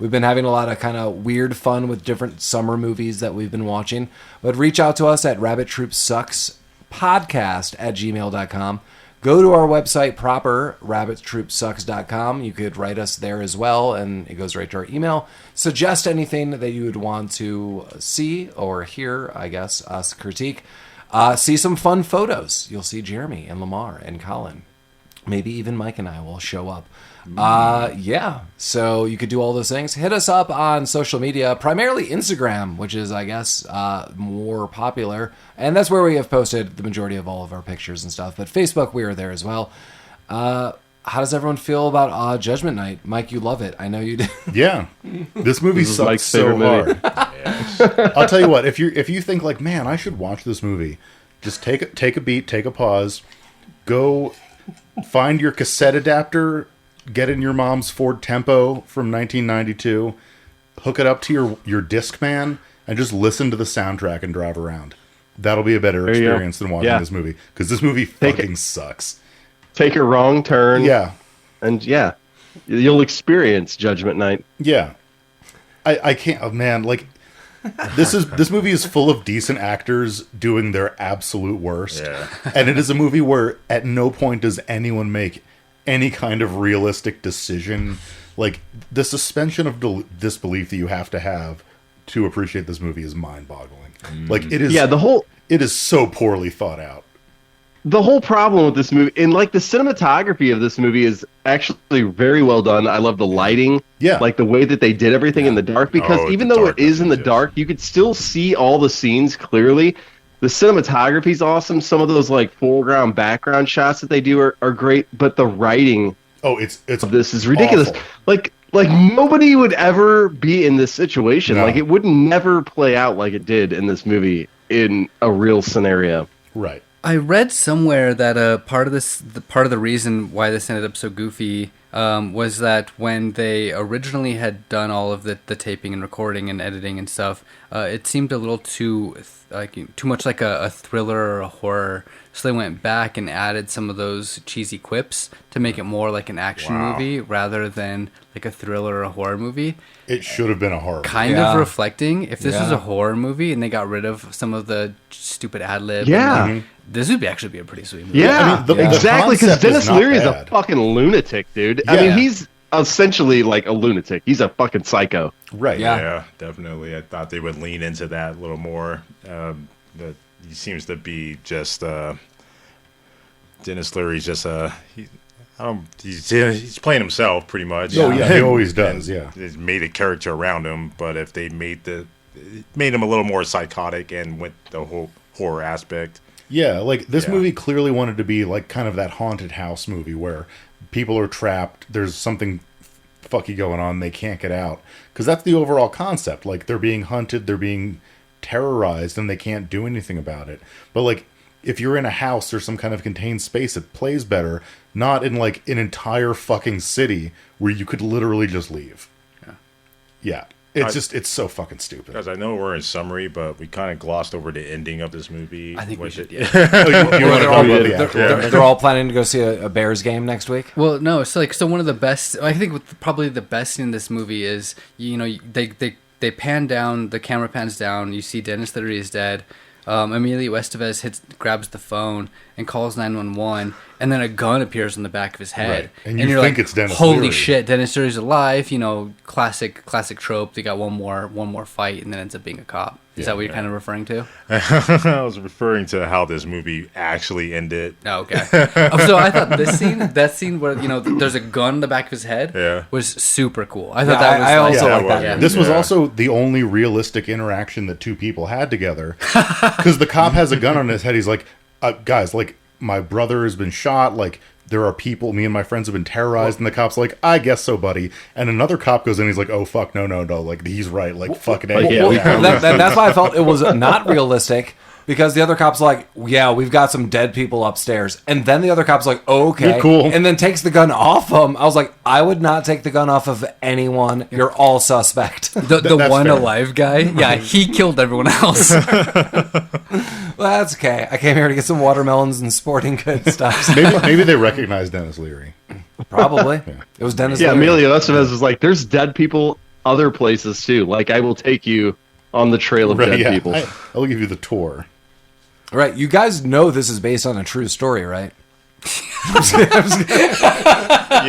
A: We've been having a lot of kind of weird fun with different summer movies that we've been watching. But reach out to us at rabbittroopsuckspodcast@gmail.com. Go to our website proper, rabbittroopsucks.com. You could write us there as well, and it goes right to our email. Suggest anything that you would want to see or hear, I guess, us critique. See some fun photos. You'll see Jeremy and La-Mar and Collin. Maybe even Mike and I will show up. Yeah, so you could do all those things. Hit us up on social media, primarily Instagram, which is, I guess, more popular. And that's where we have posted the majority of all of our pictures and stuff. But Facebook, we are there as well. How does everyone feel about Judgment Night? Mike, you love it. I know you do.
E: Yeah. This movie
C: is
E: sucks
C: Mike's
E: so
C: favorite movie.
E: hard. I'll tell you what, if you think like, man, I should watch this movie, just take a beat, take a pause, go find your cassette adapter, get in your mom's Ford Tempo from 1992, hook it up to your Discman, and just listen to the soundtrack and drive around. That'll be a better
C: There you go.
E: experience than watching
C: Yeah.
E: this movie, because this movie fucking sucks.
C: Take a wrong turn.
E: Yeah.
C: And yeah, you'll experience Judgment Night.
E: Yeah. I can't, oh man, like, this movie is full of decent actors doing their absolute worst.
D: Yeah.
E: And it is a movie where at no point does anyone make any kind of realistic decision. Like, the suspension of disbelief that you have to have to appreciate this movie is mind-boggling. Like, it is.
C: Yeah,
E: it is so poorly thought out.
C: the whole problem with this movie, and like the cinematography of this movie is actually very well done. I love the lighting.
E: Yeah.
C: Like the way that they did everything in the dark, because
D: Oh,
C: even
D: the
C: though it
D: darkness
C: is in the
D: is-
C: dark, you could still see all the scenes clearly. The cinematography is awesome. Some of those like foreground background shots that they do are great, but the writing
E: Oh, it's
C: of this is ridiculous.
E: awful.
C: Like nobody would ever be in this situation.
E: No.
C: Like it would never play out like it did in this movie in a real scenario.
E: Right.
B: I read somewhere that part of the reason why this ended up so goofy was that when they originally had done all of the taping and recording and editing and stuff, it seemed a little too much like a thriller or a horror. So they went back and added some of those cheesy quips to make it more like an action movie rather than like a thriller or a horror movie.
E: It should have been a horror.
B: Kind of reflecting, if this was a horror movie and they got rid of some of the stupid ad lib, this would actually be a pretty sweet movie.
C: Yeah,
E: I mean,
C: exactly, because
E: concept
C: Dennis
E: is not
C: Leary is a
E: bad.
C: fucking lunatic, dude. I mean, he's essentially like a lunatic. He's a fucking psycho.
E: Right.
D: Yeah, definitely. I thought they would lean into that a little more. That he seems to be just Dennis Leary's just he's playing himself pretty much.
E: Oh yeah, he always does. Yeah,
D: He's made a character around him, but if they made him a little more psychotic and went the whole horror aspect.
E: yeah. Like this movie clearly wanted to be like kind of that haunted house movie where people are trapped. There's something fucky going on. They can't get out because that's the overall concept. Like they're being hunted, they're being terrorized, and they can't do anything about it. But like if you're in a house or some kind of contained space, it plays better. Not in like an entire fucking city where you could literally just leave. Yeah. It's so fucking stupid.
D: Because I know we're in summary, but we kind of glossed over the ending of this movie.
B: I think we should.
E: You want to talk about the actor?
A: They're all planning to go see a Bears game next week.
B: Well, no, so one of the best. I think probably the best scene in this movie is they pan down, the camera pans down. You see Denis Leary is dead. Emilio Estevez grabs the phone and calls 911, and then a gun appears on the back of his head.
E: Right. And you're think it's Denis
B: holy
E: Leary.
B: shit, Denis Leary's alive. Classic trope. They got one more fight, and then ends up being a cop. Is that what you're kind of referring to?
D: I was referring to how this movie actually ended.
B: Oh, okay. So I thought that scene where there's a gun in the back of his head was super cool. I thought that was
A: I also
D: Yeah,
A: like that.
D: well,
E: This was also the only realistic interaction that two people had together. Because the cop has a gun on his head. He's like, guys, like, my brother has been shot. Like, there are people, me and my friends have been terrorized. And the cop's like, I guess so, buddy. And another cop goes in, he's like, oh, fuck, no. Like, he's right. Like, fucking A.
A: That's why I felt it was not realistic. Because the other cop's like, yeah, we've got some dead people upstairs. And then the other cop's like, oh, okay.
E: You're cool.
A: And then takes the gun off him. I was like, I would not take the gun off of anyone. You're all suspect.
B: The one
E: fair.
B: alive guy. Yeah, he killed everyone else.
A: Well, that's okay. I came here to get some watermelons and sporting goods stuff.
E: Maybe they recognize Denis Leary.
A: Probably. It was Denis
C: Yeah,
A: Leary.
C: Emilio Estevez was like, there's dead people other places too. Like, I will take you on the trail of dead people.
E: I'll give you the tour.
A: Right. You guys know this is based on a true story, right?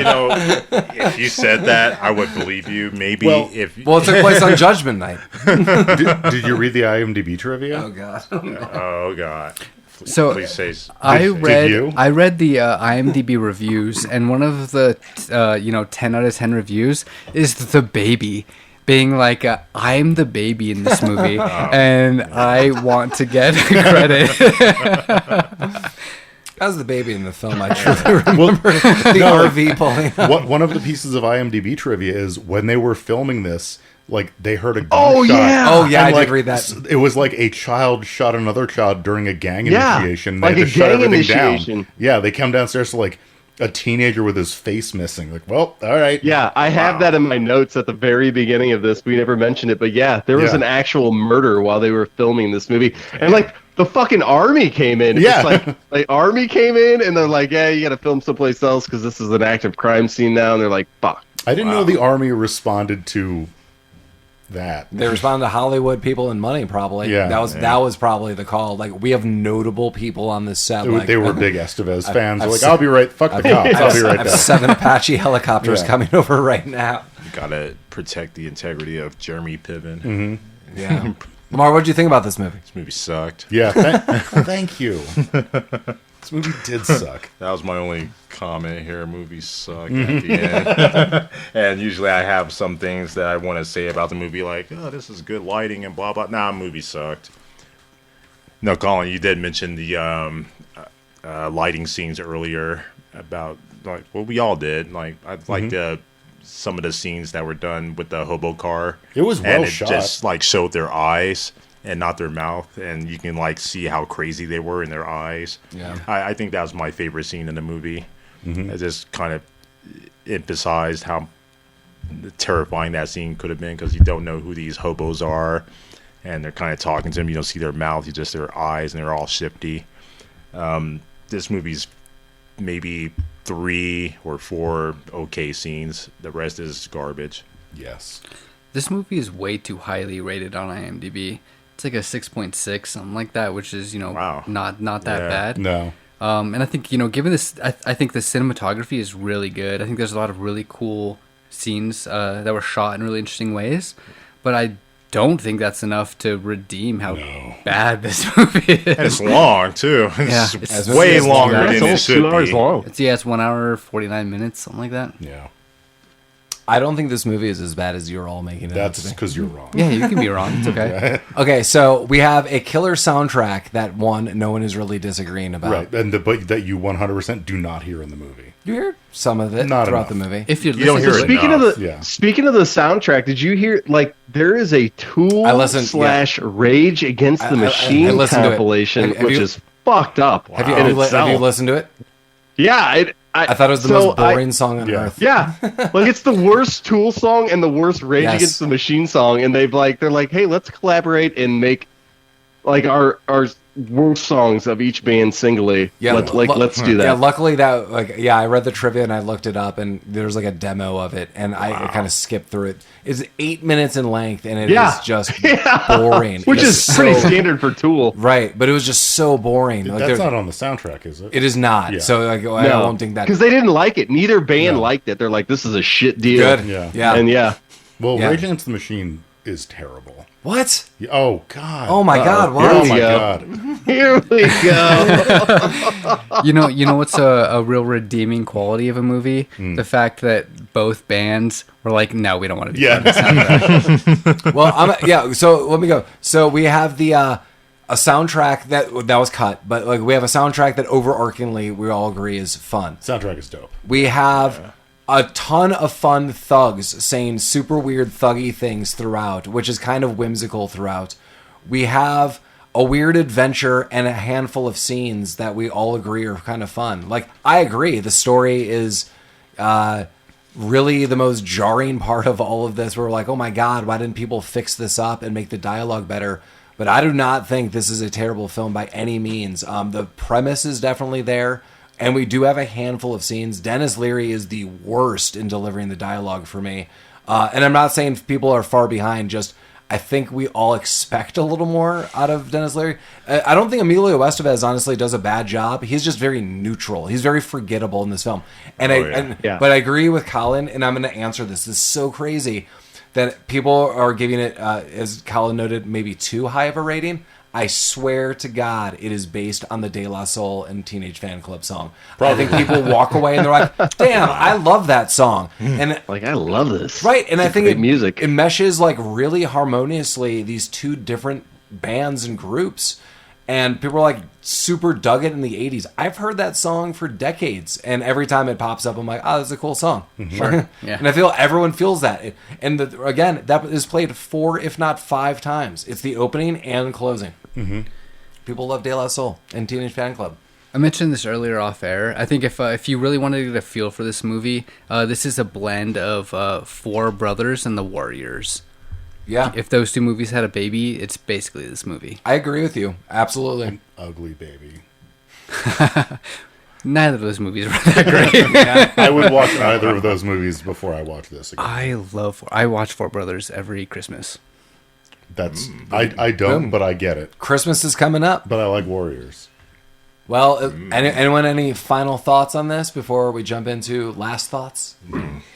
D: If you said that, I would believe you. Maybe
E: Well,
D: if
A: Well, it took place on Judgment Night.
E: Did you read the IMDb trivia?
A: Oh, God.
D: oh god.
B: So
D: Please say.
B: I read
E: you?
B: the IMDb reviews, and one of the 10 out of 10 reviews is the baby being like, I'm the baby in this movie, and I want to get credit.
A: That was the baby in the film. I truly remember the RV pulling up.
E: One of the pieces of IMDb trivia is when they were filming this, like, they heard a gunshot.
C: Oh, yeah.
A: Oh, yeah,
E: And,
A: I
E: like,
A: did read that.
E: It was like a child shot another child during a gang initiation. They
C: like
E: had
C: a
E: to shut
C: gang
E: everything
C: initiation.
E: down. Yeah, they come downstairs to, like, a teenager with his face missing. Like, well, all right.
C: Yeah, I have that in my notes at the very beginning of this. We never mentioned it, but yeah, there was
E: Yeah.
C: an actual murder while they were filming this movie. And like, the fucking army came in.
E: Yeah.
C: It's like army came in and they're like, yeah, you got to film someplace else because this is an active crime scene now. And they're like, fuck.
E: I didn't know the army responded to that.
A: They responded to Hollywood people and money, probably.
E: Yeah.
A: That was probably the call. Like, we have notable people on this set. Like,
E: They were big Estevez fans.
A: I've
E: Like,
A: se-
E: I'll be right. Fuck the cops. I'll be right
A: I have
E: there.
A: 7 Apache helicopters
E: Yeah.
A: coming over right now.
D: Gotta protect the integrity of Jeremy Piven.
E: Mm-hmm.
A: Yeah. Lamar, what did you think about this movie?
D: This movie sucked.
E: Yeah, thank you. This movie did suck.
D: That was my only comment here. Movies suck at the end. And usually I have some things that I want to say about the movie, like, oh, this is good lighting and blah, blah. Nah, movie sucked. No, Colin, you did mention the lighting scenes earlier about, like, well, we all did. Like, I liked some of the scenes that were done with the hobo car.
E: It was well
D: and it
E: shot.
D: just, like, showed their eyes and not their mouth, and you can, like, see how crazy they were in their eyes.
A: Yeah.
D: I think that was my favorite scene in the movie. It just kind of emphasized how terrifying that scene could have been, because you don't know who these hobos are, and they're kind of talking to him. You don't see their mouth, you just their eyes, and they're all shifty. This movie's maybe 3 or 4 okay scenes. The rest is garbage.
E: Yes.
B: This movie is way too highly rated on IMDb. It's like a 6.6, something like that, which is,
D: Wow.
B: not that bad.
E: No.
B: And I think, given this, I think the cinematography is really good. I think there's a lot of really cool scenes that were shot in really interesting ways. But I don't think that's enough to redeem how bad this movie is.
D: And it's long, too. It's,
B: it's
D: way longer
C: Yeah,
D: than
C: it's
D: it
C: almost
D: should
C: 2 hours
D: be.
C: long.
B: It's 1 hour, 49 minutes, something like that.
E: Yeah.
A: I don't think this movie is as bad as you're all making it out to
E: That's
A: be.
E: because you're wrong.
B: Yeah, you can be wrong. It's okay.
A: Okay, so we have a killer soundtrack that no one is really disagreeing about.
E: Right. And but that you 100% do not hear in the movie.
A: You hear some of it
E: Not
A: throughout
E: enough.
A: the movie.
B: If you're
D: You don't
B: listening
D: hear
B: to
D: it.
B: it,
C: Speaking of the soundtrack, did you hear, like, there is a Tool
A: I listened-
C: / Rage Against the Machine
A: I listened to it.
C: compilation,
A: Have
C: which
A: you-
C: is fucked up
A: Have
C: in
A: you
C: itself.
A: listened to it?
C: Yeah,
A: I thought it was the most boring song on earth.
C: Yeah, like it's the worst Tool song and the worst Rage
A: Yes.
C: Against the Machine song, and they're like, hey, let's collaborate and make like our worst songs of each band singly.
A: Yeah,
C: Let's do that.
A: Yeah, luckily I read the trivia and I looked it up, and there's like a demo of it, and I kind of skipped through it. It's 8 minutes in length, and it is just boring.
C: Which
A: It
C: is pretty standard for Tool.
A: right, but it was just so boring. Like,
E: That's not on the soundtrack, is it?
A: it is not.
E: Yeah.
A: So like, I don't think that
C: because they didn't like it. Neither band liked it. They're like, this is a shit deal.
A: good.
E: Yeah.
A: Yeah.
C: And yeah,
E: Well,
A: Yeah.
E: Rage Against the Machine is terrible.
A: What?
E: Oh, God.
A: Oh my God!
C: Here
A: Why?
E: Oh,
C: we
E: my
C: go.
E: God.
C: here we go.
B: you know what's a real redeeming quality of a movie? The fact that both bands were like, no, we don't want to do
E: Yeah.
B: that.
A: Well, so let me go. So we have a soundtrack that was cut, but like we have a soundtrack that overarchingly we all agree is fun.
E: Soundtrack is dope.
A: We have a ton of fun thugs saying super weird thuggy things throughout, which is kind of whimsical throughout. We have a weird adventure and a handful of scenes that we all agree are kind of fun. Like, I agree, the story is really the most jarring part of all of this. We're like, oh my God, why didn't people fix this up and make the dialogue better? But I do not think this is a terrible film by any means. The premise is definitely there. And we do have a handful of scenes. Denis Leary is the worst in delivering the dialogue for me. And I'm not saying people are far behind, just I think we all expect a little more out of Denis Leary. I don't think Emilio Estevez honestly does a bad job. He's just very neutral. He's very forgettable in this film. And But I agree with Collin, and I'm going to answer this. This is so crazy that people are giving it, as Collin noted, maybe too high of a rating. I swear to God, it is based on the De La Soul and Teenage Fan Club song. Probably. I think people walk away and they're like, damn, I love that song. And
C: Like, I love this.
A: right, and I think
C: great music.
A: It meshes like really harmoniously these two different bands and groups. And people are like super dug it in the 80s. I've heard that song for decades, and every time it pops up, I'm like, oh, that's a cool song.
B: Sure. Yeah.
A: And I feel everyone feels that. And again, that is played 4, if not 5 times. It's the opening and closing. Mm-hmm. People love De La Soul and Teenage Fan Club.
B: I mentioned this earlier off air. I think if you really wanted to get a feel for this movie, this is a blend of Four Brothers and The Warriors.
A: Yeah,
B: If those two movies had a baby, it's basically this movie.
A: I agree with you. Absolutely.
E: Ugly baby.
B: Neither of those movies were that great.
E: I would watch either of those movies before I watch this again.
B: I watch Four Brothers every Christmas.
E: That's I don't, but I get it.
A: Christmas is coming up.
E: But I like Warriors.
A: Well, anyone any final thoughts on this before we jump into last thoughts?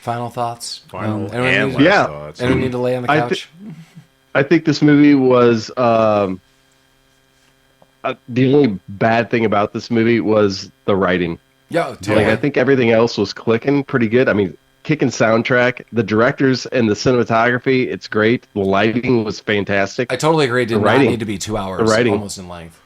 A: Final thoughts?
D: Final
A: anyone
D: and
A: need,
D: last
C: Yeah.
D: thoughts.
A: anyone need to lay on the couch?
C: I think this movie was the only bad thing about this movie was the writing.
A: Yeah, totally.
C: Like, I think everything else was clicking pretty good. I mean, kicking soundtrack, the directors and the cinematography, it's great. The lighting was fantastic.
A: I totally agree. It did
C: The
A: not
C: writing.
A: need to be 2 hours,
C: The writing.
A: almost in length.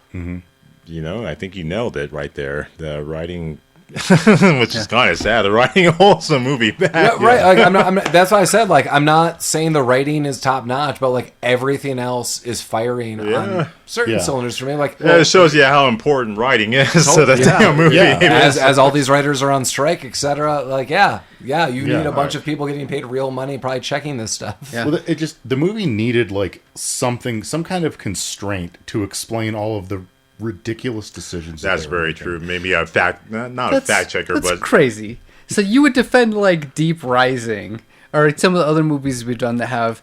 D: You know, I think you nailed it right there. The writing which is kind of sad. The writing holds the movie back.
A: Yeah, right. Like, I'm not, that's why I said, like, I'm not saying the writing is top notch, but like everything else is firing on certain cylinders for me. Like,
D: it shows you how important writing is to the damn movie.
E: Yeah.
A: As all these writers are on strike, etc. Like, you need a bunch of people getting paid real money, probably checking this stuff.
B: Yeah.
E: Well, the movie needed like some kind of constraint to explain all of the ridiculous decisions.
D: That's very true. Maybe a fact, not a fact checker,
B: that's
D: but
B: crazy. So you would defend like Deep Rising or some of the other movies we've done that have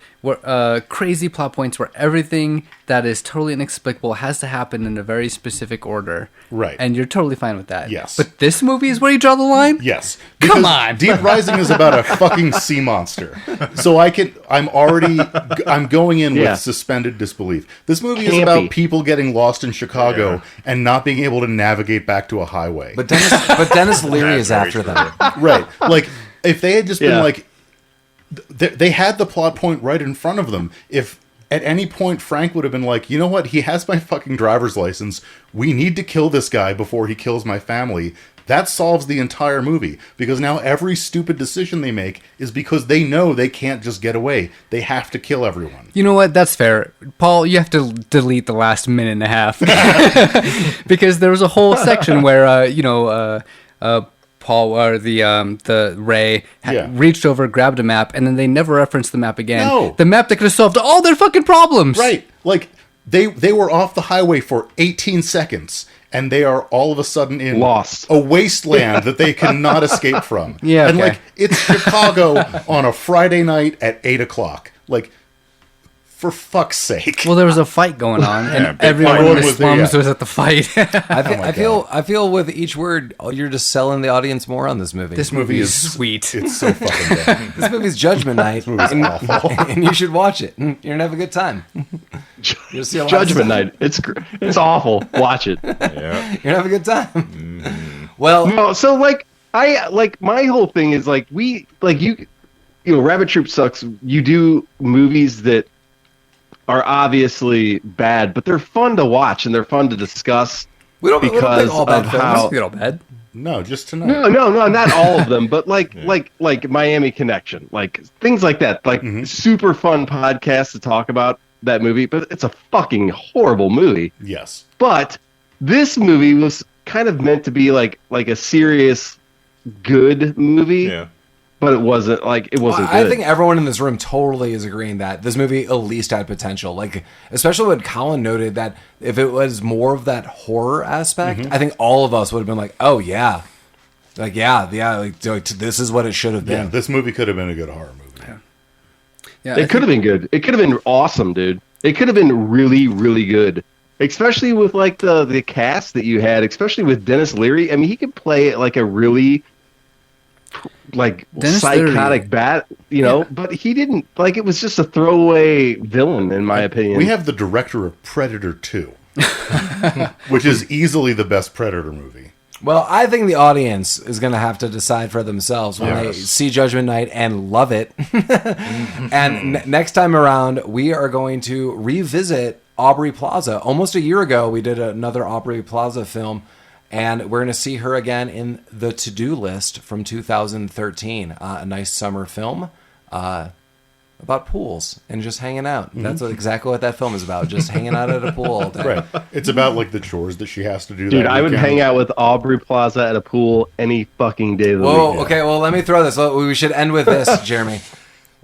B: crazy plot points where everything that is totally inexplicable has to happen in a very specific order.
E: Right.
B: And you're totally fine with that.
E: Yes.
B: But this movie is where you draw the line?
E: Yes.
B: Come on.
E: Deep Rising is about a fucking sea monster. So I'm going in with suspended disbelief. This movie is about people getting lost in Chicago and not being able to navigate back to a highway.
A: But Denis Leary is after them.
E: Right. Like, if they had just been like, they had the plot point right in front of them. If at any point Frank would have been like, you know what, he has my fucking driver's license, we need to kill this guy before he kills my family, that solves the entire movie. Because now every stupid decision they make is because they know they can't just get away. They have to kill everyone.
B: You know what? That's fair. Paul, you have to delete the last minute and a half. Because there was a whole section where, Paul or the Ray reached over, grabbed a map, and then they never referenced the map again.
E: No.
B: The map that could have solved all their fucking problems.
E: Right. Like, they were off the highway for 18 seconds, and they are all of a sudden in
C: Lost.
E: a wasteland that they cannot escape from.
B: Yeah,
E: And,
B: okay.
E: like, it's Chicago on a Friday night at 8 o'clock. Like, for fuck's sake.
B: Well, there was a fight going on, and
D: big
B: everyone
D: fight.
B: in the slums was at the fight.
A: I feel with each word, you're just selling the audience more on this movie.
B: This movie is sweet.
E: It's so fucking bad.
A: This movie's Judgment Night, and you should watch it. You're gonna have a good time. You'll see a lot of
C: Judgment
A: stuff.
C: Night. It's awful. Watch it.
D: yeah.
A: You're gonna have a good time. Well,
C: No, so like my whole thing is like you Rabbit Troop sucks. You do movies that are obviously bad, but they're fun to watch and they're fun to discuss.
A: we don't
C: because
A: think all bad
C: of
A: films.
C: how-
B: Get all bad.
E: No, just tonight.
C: No, not all of them, but like Miami Connection, like things like that, like super fun podcasts to talk about that movie. But it's a fucking horrible movie.
E: Yes.
C: But this movie was kind of meant to be like a serious, good movie.
D: Yeah.
C: But it wasn't good.
A: I think everyone in this room totally is agreeing that this movie at least had potential. Like, especially when Colin noted that if it was more of that horror aspect, I think all of us would have been like, "Oh yeah, like this is what it should have been."
E: Yeah, this movie could have been a good horror movie.
B: Yeah,
C: It could have been good. It could have been awesome, dude. It could have been really, really good. Especially with like the cast that you had, especially with Denis Leary. I mean, he could play like a really like
B: Denis
C: psychotic
B: Leary.
C: bat, but he didn't. Like, it was just a throwaway villain, in my opinion.
E: We have the director of Predator 2, which is easily the best Predator movie.
A: Well, I think the audience is going to have to decide for themselves when they see Judgment Night and love it. And next time around, we are going to revisit Aubrey Plaza. Almost a year ago, we did another Aubrey Plaza film, and we're going to see her again in The To-Do List from 2013. A nice summer film about pools and just hanging out. That's exactly what that film is about, just hanging out at a pool all day.
E: Right. It's about like the chores that she has to do.
C: Dude,
E: that
C: I would
E: weekend.
C: hang out with Aubrey Plaza at a pool any fucking day of the
A: Whoa,
C: week.
A: okay, well, let me throw this. We should end with this, Jeremy.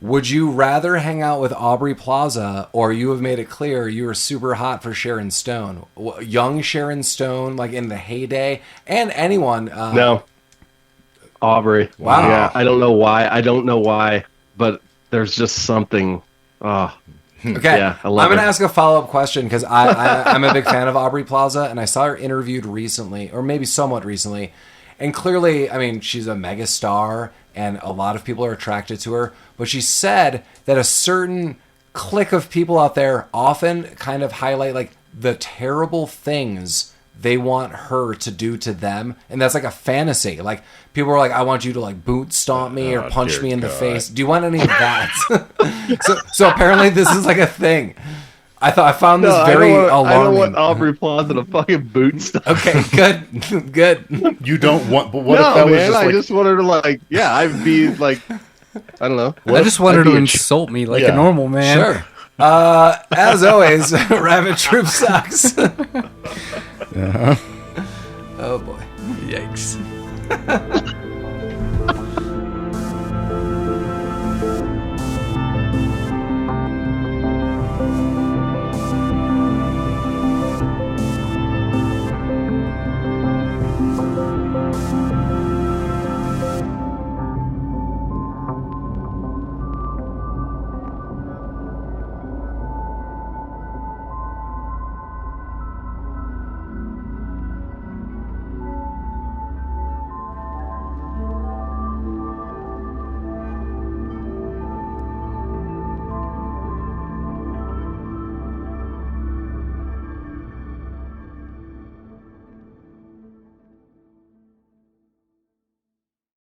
A: Would you rather hang out with Aubrey Plaza, or you have made it clear you are super hot for Sharon Stone? Young Sharon Stone, like in the heyday, and anyone.
C: No. Aubrey.
A: Wow.
C: Yeah, I don't know why, but there's just something. Oh.
A: Okay,
C: Yeah, I
A: I'm
C: love
A: going to
C: her.
A: ask a follow-up question because I'm a big fan of Aubrey Plaza, and I saw her interviewed recently, or maybe somewhat recently, and clearly, I mean, she's a megastar, and a lot of people are attracted to her, but she said that a certain clique of people out there often kind of highlight like the terrible things they want her to do to them, and that's like a fantasy. Like, people are like, I want you to like boot stomp me or punch
D: dear
A: me in the
D: God.
A: face. Do you want any of that? so apparently this is like a thing. I found this very alarming.
C: I don't want Aubrey Plaza to fucking boot stuff.
A: Okay, good.
E: You don't want, but what
C: No,
E: if that was
C: man,
E: just
C: I
E: like,
C: just wanted to I'd be like, I don't know.
B: I just wanted
C: I'd
B: to
C: be a
B: insult me like
E: Yeah.
B: a normal man.
A: Sure. As always, Rabbit Troop sucks.
E: uh-huh.
A: Oh boy.
B: Yikes.